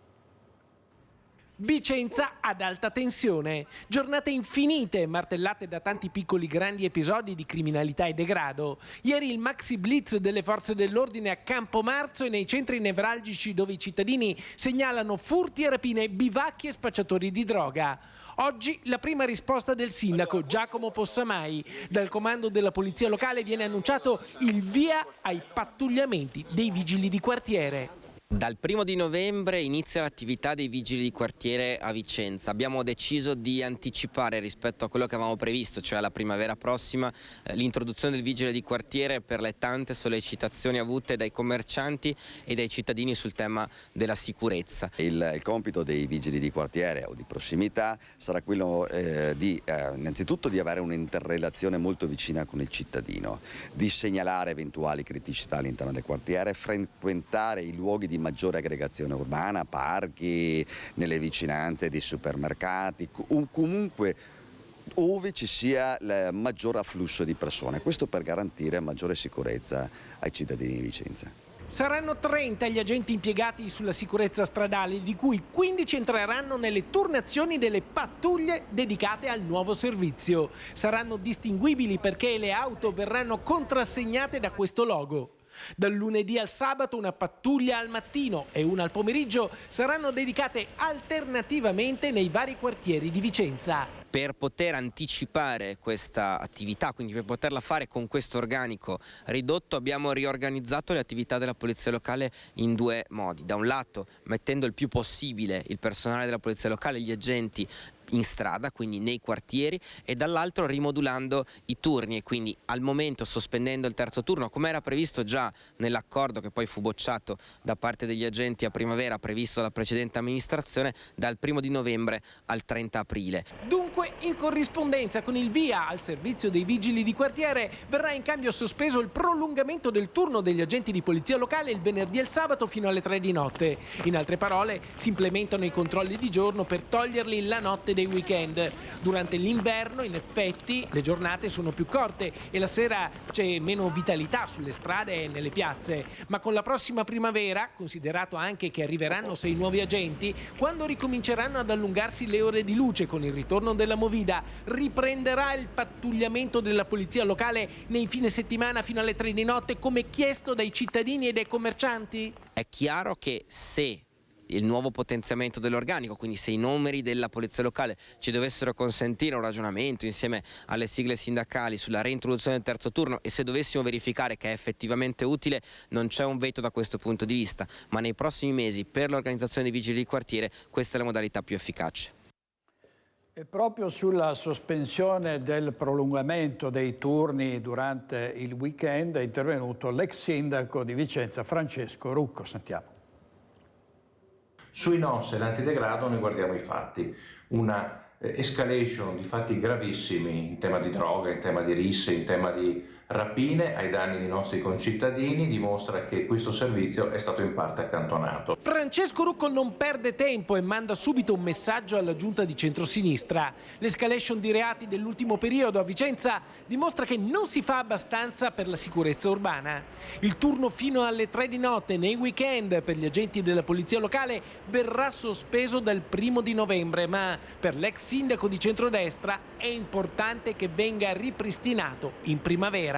Vicenza ad alta tensione, giornate infinite martellate da tanti piccoli grandi episodi di criminalità e degrado. Ieri il maxi blitz delle forze dell'ordine a Campomarzo e nei centri nevralgici dove i cittadini segnalano furti e rapine, bivacchi e spacciatori di droga. Oggi la prima risposta del sindaco Giacomo Possamai. Dal comando della polizia locale viene annunciato il via ai pattugliamenti dei vigili di quartiere. Dal 1° novembre inizia l'attività dei vigili di quartiere a Vicenza. Abbiamo deciso di anticipare rispetto a quello che avevamo previsto, cioè alla primavera prossima, l'introduzione del vigile di quartiere per le tante sollecitazioni avute dai commercianti e dai cittadini sul tema della sicurezza. Il compito dei vigili di quartiere o di prossimità sarà quello innanzitutto di avere un'interrelazione molto vicina con il cittadino, di segnalare eventuali criticità all'interno del quartiere, frequentare i luoghi di maggiore aggregazione urbana, parchi, nelle vicinanze di supermercati, comunque ove ci sia il maggior afflusso di persone, questo per garantire maggiore sicurezza ai cittadini di Vicenza. Saranno 30 gli agenti impiegati sulla sicurezza stradale, di cui 15 entreranno nelle turnazioni delle pattuglie dedicate al nuovo servizio. Saranno distinguibili perché le auto verranno contrassegnate da questo logo. Dal lunedì al sabato una pattuglia al mattino e una al pomeriggio saranno dedicate alternativamente nei vari quartieri di Vicenza. Per poter anticipare questa attività, quindi per poterla fare con questo organico ridotto, abbiamo riorganizzato le attività della polizia locale in due modi. Da un lato mettendo il più possibile il personale della polizia locale, gli agenti in strada, quindi nei quartieri, e dall'altro rimodulando i turni e quindi al momento sospendendo il terzo turno, come era previsto già nell'accordo che poi fu bocciato da parte degli agenti a primavera previsto dalla precedente amministrazione, dal 1° novembre al 30 aprile. Dunque, in corrispondenza con il via al servizio dei vigili di quartiere, verrà in cambio sospeso il prolungamento del turno degli agenti di polizia locale il venerdì e il sabato fino alle 3 di notte. In altre parole, si implementano i controlli di giorno per toglierli la notte dei weekend. Durante l'inverno, in effetti, le giornate sono più corte e la sera c'è meno vitalità sulle strade e nelle piazze. Ma con la prossima primavera, considerato anche che arriveranno 6 nuovi agenti, quando ricominceranno ad allungarsi le ore di luce con il ritorno della Movida, riprenderà il pattugliamento della polizia locale nei fine settimana fino alle 3 di notte, come chiesto dai cittadini e dai commercianti? È chiaro che se il nuovo potenziamento dell'organico, quindi se i numeri della polizia locale ci dovessero consentire un ragionamento insieme alle sigle sindacali sulla reintroduzione del terzo turno e se dovessimo verificare che è effettivamente utile, non c'è un veto da questo punto di vista, ma nei prossimi mesi per l'organizzazione dei vigili di quartiere questa è la modalità più efficace. E proprio sulla sospensione del prolungamento dei turni durante il weekend è intervenuto l'ex sindaco di Vicenza Francesco Rucco. Sentiamo. Sui NOS e l'antidegrado noi guardiamo i fatti, una escalation di fatti gravissimi in tema di droga, in tema di risse, in tema di rapine ai danni dei nostri concittadini dimostra che questo servizio è stato in parte accantonato. Francesco Rucco non perde tempo e manda subito un messaggio alla giunta di centrosinistra. L'escalation di reati dell'ultimo periodo a Vicenza dimostra che non si fa abbastanza per la sicurezza urbana. Il turno fino alle 3 di notte nei weekend per gli agenti della polizia locale verrà sospeso dal 1° di novembre, ma per l'ex sindaco di centrodestra è importante che venga ripristinato in primavera.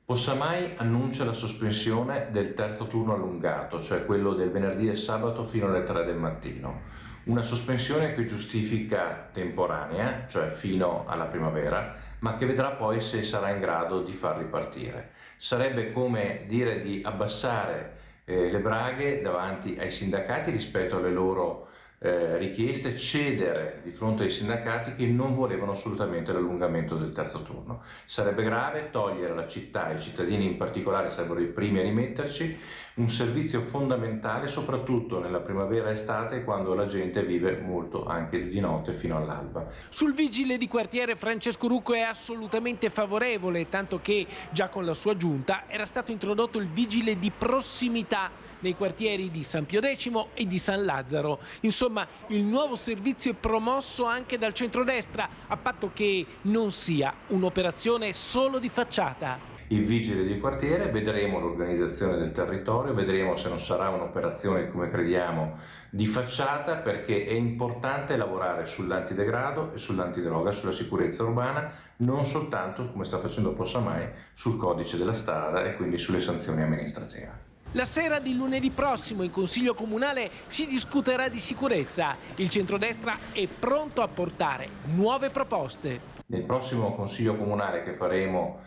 Possamai annuncia la sospensione del terzo turno allungato, cioè quello del venerdì e sabato fino alle 3 del mattino. Una sospensione che giustifica temporanea, cioè fino alla primavera, ma che vedrà poi se sarà in grado di far ripartire. Sarebbe come dire di abbassare le braghe davanti ai sindacati rispetto alle loro richieste, cedere di fronte ai sindacati che non volevano assolutamente l'allungamento del terzo turno. Sarebbe grave togliere alla città, e i cittadini in particolare sarebbero i primi a rimetterci, un servizio fondamentale soprattutto nella primavera e estate quando la gente vive molto anche di notte fino all'alba. Sul vigile di quartiere Francesco Rucco è assolutamente favorevole, tanto che già con la sua giunta era stato introdotto il vigile di prossimità nei quartieri di San Pio X e di San Lazzaro. Insomma, il nuovo servizio è promosso anche dal centrodestra, a patto che non sia un'operazione solo di facciata. Il vigile di quartiere, vedremo l'organizzazione del territorio, vedremo se non sarà un'operazione, come crediamo, di facciata, perché è importante lavorare sull'antidegrado e sull'antidroga, sulla sicurezza urbana, non soltanto, come sta facendo Possamai, sul codice della strada e quindi sulle sanzioni amministrative. La sera di lunedì prossimo in Consiglio Comunale si discuterà di sicurezza. Il centrodestra è pronto a portare nuove proposte. Nel prossimo Consiglio Comunale che faremo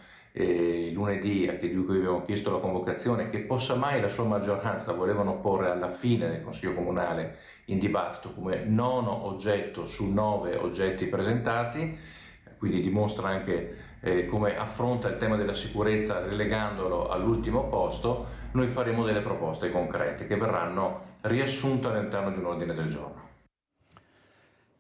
lunedì, di cui abbiamo chiesto la convocazione, che Possamai e la sua maggioranza volevano porre alla fine del Consiglio Comunale in dibattito come 9° oggetto su 9 oggetti presentati, quindi dimostra anche come affronta il tema della sicurezza relegandolo all'ultimo posto. Noi faremo delle proposte concrete che verranno riassunte all'interno di un ordine del giorno.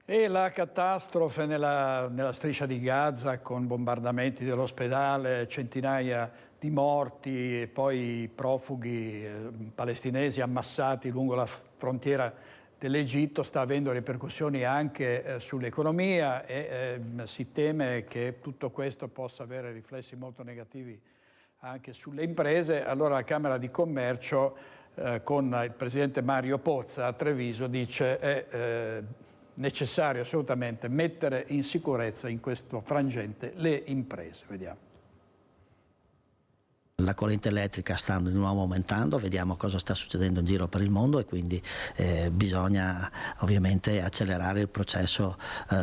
E la catastrofe nella striscia di Gaza con bombardamenti dell'ospedale, centinaia di morti e poi profughi palestinesi ammassati lungo la frontiera dell'Egitto sta avendo ripercussioni anche sull'economia e si teme che tutto questo possa avere riflessi molto negativi anche sulle imprese. Allora la Camera di Commercio con il Presidente Mario Pozza a Treviso dice è necessario assolutamente mettere in sicurezza in questo frangente le imprese. Vediamo. La corrente elettrica sta di nuovo aumentando, vediamo cosa sta succedendo in giro per il mondo e quindi bisogna ovviamente accelerare il processo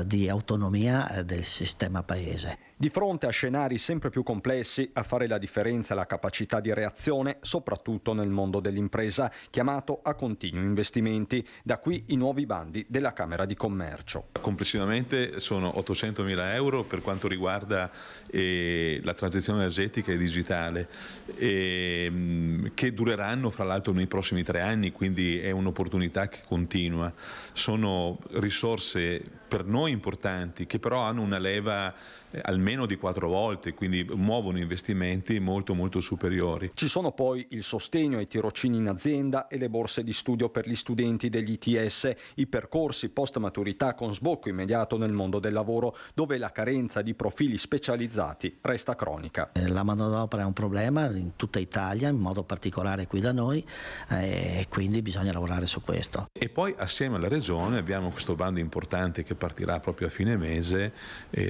di autonomia del sistema paese. Di fronte a scenari sempre più complessi, a fare la differenza è la capacità di reazione, soprattutto nel mondo dell'impresa, chiamato a continui investimenti. Da qui i nuovi bandi della Camera di Commercio. Complessivamente sono 800.000 euro per quanto riguarda la transizione energetica e digitale, che dureranno fra l'altro nei prossimi 3 anni, quindi è un'opportunità che continua. Sono risorse per noi importanti, che però hanno una leva almeno di 4 volte, quindi muovono investimenti molto superiori. Ci sono poi il sostegno ai tirocini in azienda e le borse di studio per gli studenti degli ITS, i percorsi post maturità con sbocco immediato nel mondo del lavoro, dove la carenza di profili specializzati resta cronica. La manodopera è un problema in tutta Italia, in modo particolare qui da noi, e quindi bisogna lavorare su questo. E poi assieme alla Regione abbiamo questo bando importante che partirà proprio a fine mese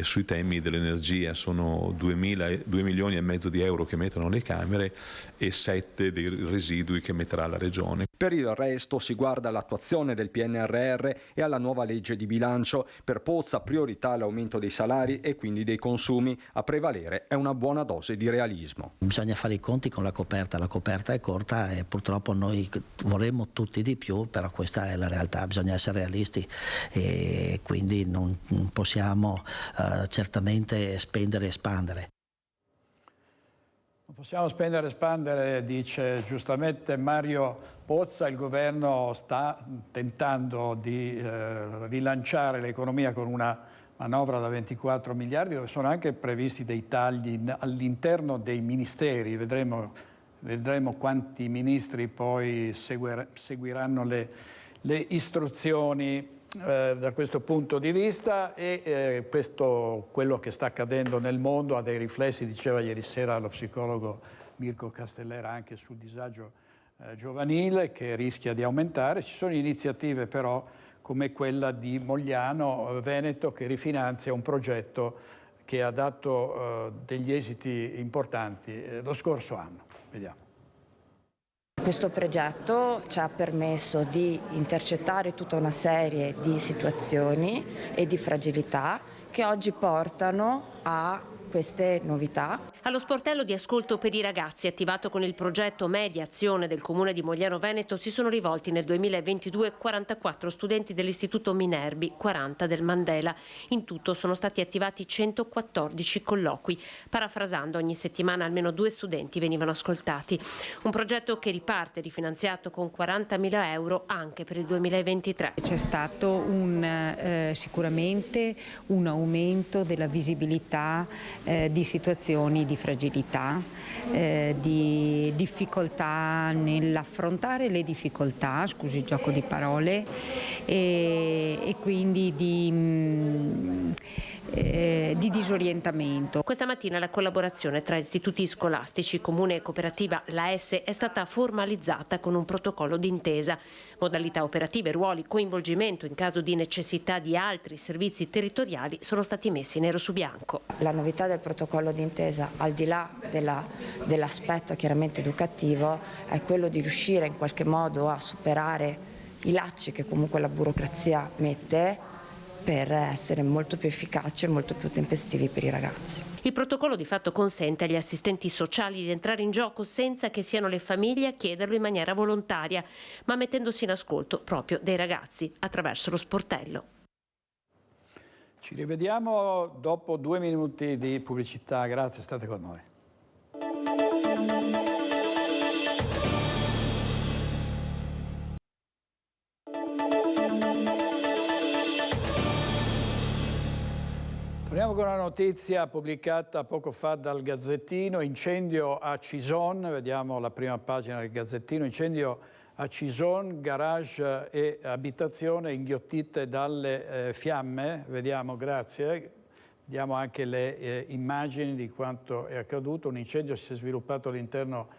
sui temi dell'energia. Sono 2 milioni e mezzo di euro che mettono le Camere e 7 dei residui che metterà la Regione. Per il resto si guarda all'attuazione del PNRR e alla nuova legge di bilancio. Per Pozza priorità l'aumento dei salari e quindi dei consumi. A prevalere è una buona dose di realismo. Bisogna fare i conti con la coperta è corta e purtroppo noi vorremmo tutti di più, però questa è la realtà, bisogna essere realisti e quindi non possiamo certamente spendere e espandere. Non possiamo spendere e espandere, dice giustamente Mario Pozza. Il governo sta tentando di rilanciare l'economia con una manovra da 24 miliardi dove sono anche previsti dei tagli all'interno dei ministeri. Vedremo quanti ministri poi seguiranno le istruzioni da questo punto di vista e quello che sta accadendo nel mondo ha dei riflessi, diceva ieri sera lo psicologo Mirko Castellera, anche sul disagio giovanile che rischia di aumentare. Ci sono iniziative però come quella di Mogliano Veneto che rifinanzia un progetto che ha dato degli esiti importanti lo scorso anno. Vediamo. Questo progetto ci ha permesso di intercettare tutta una serie di situazioni e di fragilità che oggi portano a queste novità. Allo sportello di ascolto per i ragazzi attivato con il progetto Mediazione del Comune di Mogliano Veneto si sono rivolti nel 2022 44 studenti dell'Istituto Minerbi, 40 del Mandela. In tutto sono stati attivati 114 colloqui. Parafrasando, ogni settimana almeno 2 studenti venivano ascoltati. Un progetto che riparte rifinanziato con 40.000 euro anche per il 2023. C'è stato sicuramente un aumento della visibilità di situazioni di fragilità, di difficoltà nell'affrontare le difficoltà, scusi il gioco di parole, e quindi di disorientamento. Questa mattina la collaborazione tra istituti scolastici, comune e cooperativa La S è stata formalizzata con un protocollo d'intesa. Modalità operative, ruoli, coinvolgimento in caso di necessità di altri servizi territoriali sono stati messi nero su bianco. La novità del protocollo d'intesa, al di là dell'aspetto chiaramente educativo, è quello di riuscire in qualche modo a superare i lacci che comunque la burocrazia mette per essere molto più efficaci e molto più tempestivi per i ragazzi. Il protocollo di fatto consente agli assistenti sociali di entrare in gioco senza che siano le famiglie a chiederlo in maniera volontaria, ma mettendosi in ascolto proprio dei ragazzi attraverso lo sportello. Ci rivediamo dopo 2 minuti di pubblicità. Grazie, state con noi. Torniamo con una notizia pubblicata poco fa dal Gazzettino, incendio a Cison, vediamo la prima pagina del Gazzettino, incendio a Cison, garage e abitazione inghiottite dalle fiamme, vediamo, grazie, vediamo anche le immagini di quanto è accaduto, un incendio si è sviluppato all'interno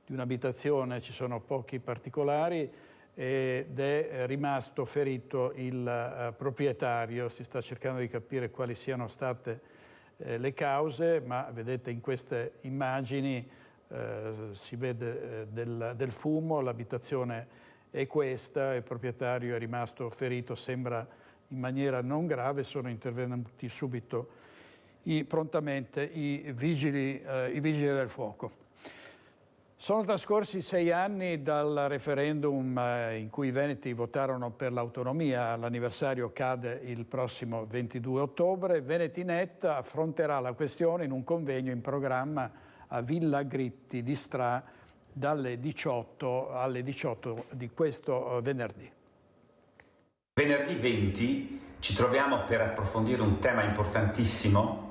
di un'abitazione, ci sono pochi particolari, ed è rimasto ferito il proprietario. Si sta cercando di capire quali siano state le cause, ma vedete in queste immagini si vede del fumo, l'abitazione è questa, il proprietario è rimasto ferito, sembra in maniera non grave, sono intervenuti subito prontamente i vigili del fuoco. Sono trascorsi 6 anni dal referendum in cui i veneti votarono per l'autonomia. L'anniversario cade il prossimo 22 ottobre. Venetinet affronterà la questione in un convegno in programma a Villa Gritti di Stra dalle 18 alle 18 di questo venerdì. Venerdì 20 ci troviamo per approfondire un tema importantissimo,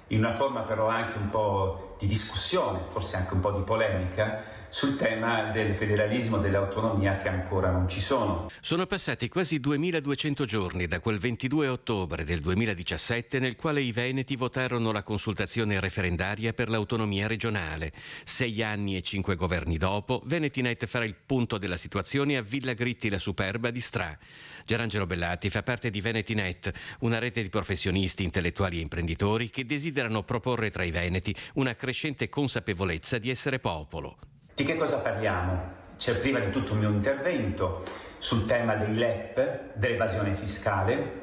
in una forma però anche un po' di discussione, forse anche un po' di polemica, sul tema del federalismo, dell'autonomia che ancora non ci sono. Sono passati quasi 2200 giorni da quel 22 ottobre del 2017 nel quale i veneti votarono la consultazione referendaria per l'autonomia regionale. 6 anni e 5 governi dopo, Venetinet farà il punto della situazione a Villa Gritti la Superba di Stra. Gerangelo Bellati fa parte di Venetinet, una rete di professionisti, intellettuali e imprenditori che desiderano proporre tra i veneti una crescente consapevolezza di essere popolo. Di che cosa parliamo? c'è prima di tutto un mio intervento sul tema dei LEP, dell'evasione fiscale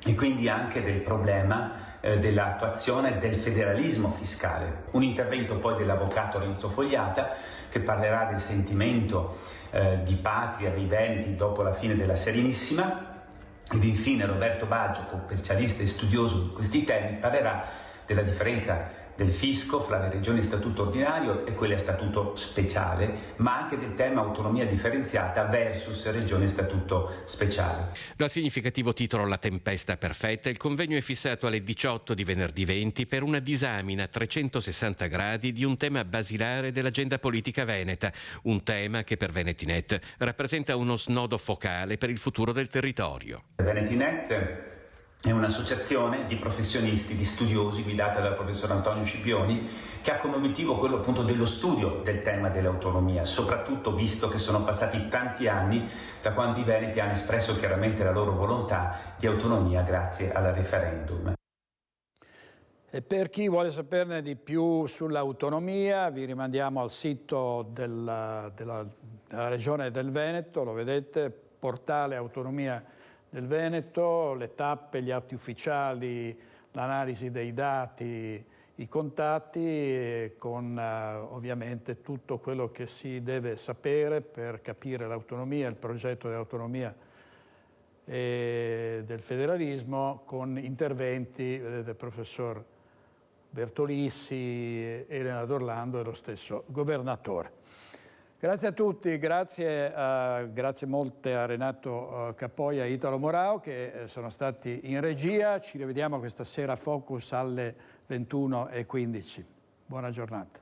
e quindi anche del problema dell'attuazione del federalismo fiscale. Un intervento poi dell'avvocato Renzo Fogliata che parlerà del sentimento di patria dei Veneti dopo la fine della Serenissima, ed infine Roberto Baggio, commercialista e studioso di questi temi, parlerà della differenza del fisco fra le regioni a statuto ordinario e quelle a statuto speciale, ma anche del tema autonomia differenziata versus regioni a statuto speciale. Dal significativo titolo La tempesta perfetta, il convegno è fissato alle 18 di venerdì 20 per una disamina a 360 gradi di un tema basilare dell'agenda politica veneta, un tema che per Venetinet rappresenta uno snodo focale per il futuro del territorio. Venetinet è un'associazione di professionisti, di studiosi guidata dal professor Antonio Scipioni, che ha come obiettivo quello appunto dello studio del tema dell'autonomia, soprattutto visto che sono passati tanti anni da quando i veneti hanno espresso chiaramente la loro volontà di autonomia grazie al referendum. E per chi vuole saperne di più sull'autonomia vi rimandiamo al sito della Regione del Veneto, lo vedete, portale Autonomia del Veneto, le tappe, gli atti ufficiali, l'analisi dei dati, i contatti, con ovviamente tutto quello che si deve sapere per capire l'autonomia, il progetto dell'autonomia e del federalismo, con interventi, vedete, il professor Bertolissi, Elena D'Orlando e lo stesso governatore. Grazie a tutti, grazie molte a Renato Capoia e Italo Morao che sono stati in regia. Ci rivediamo questa sera a Focus alle 21:15. Buona giornata.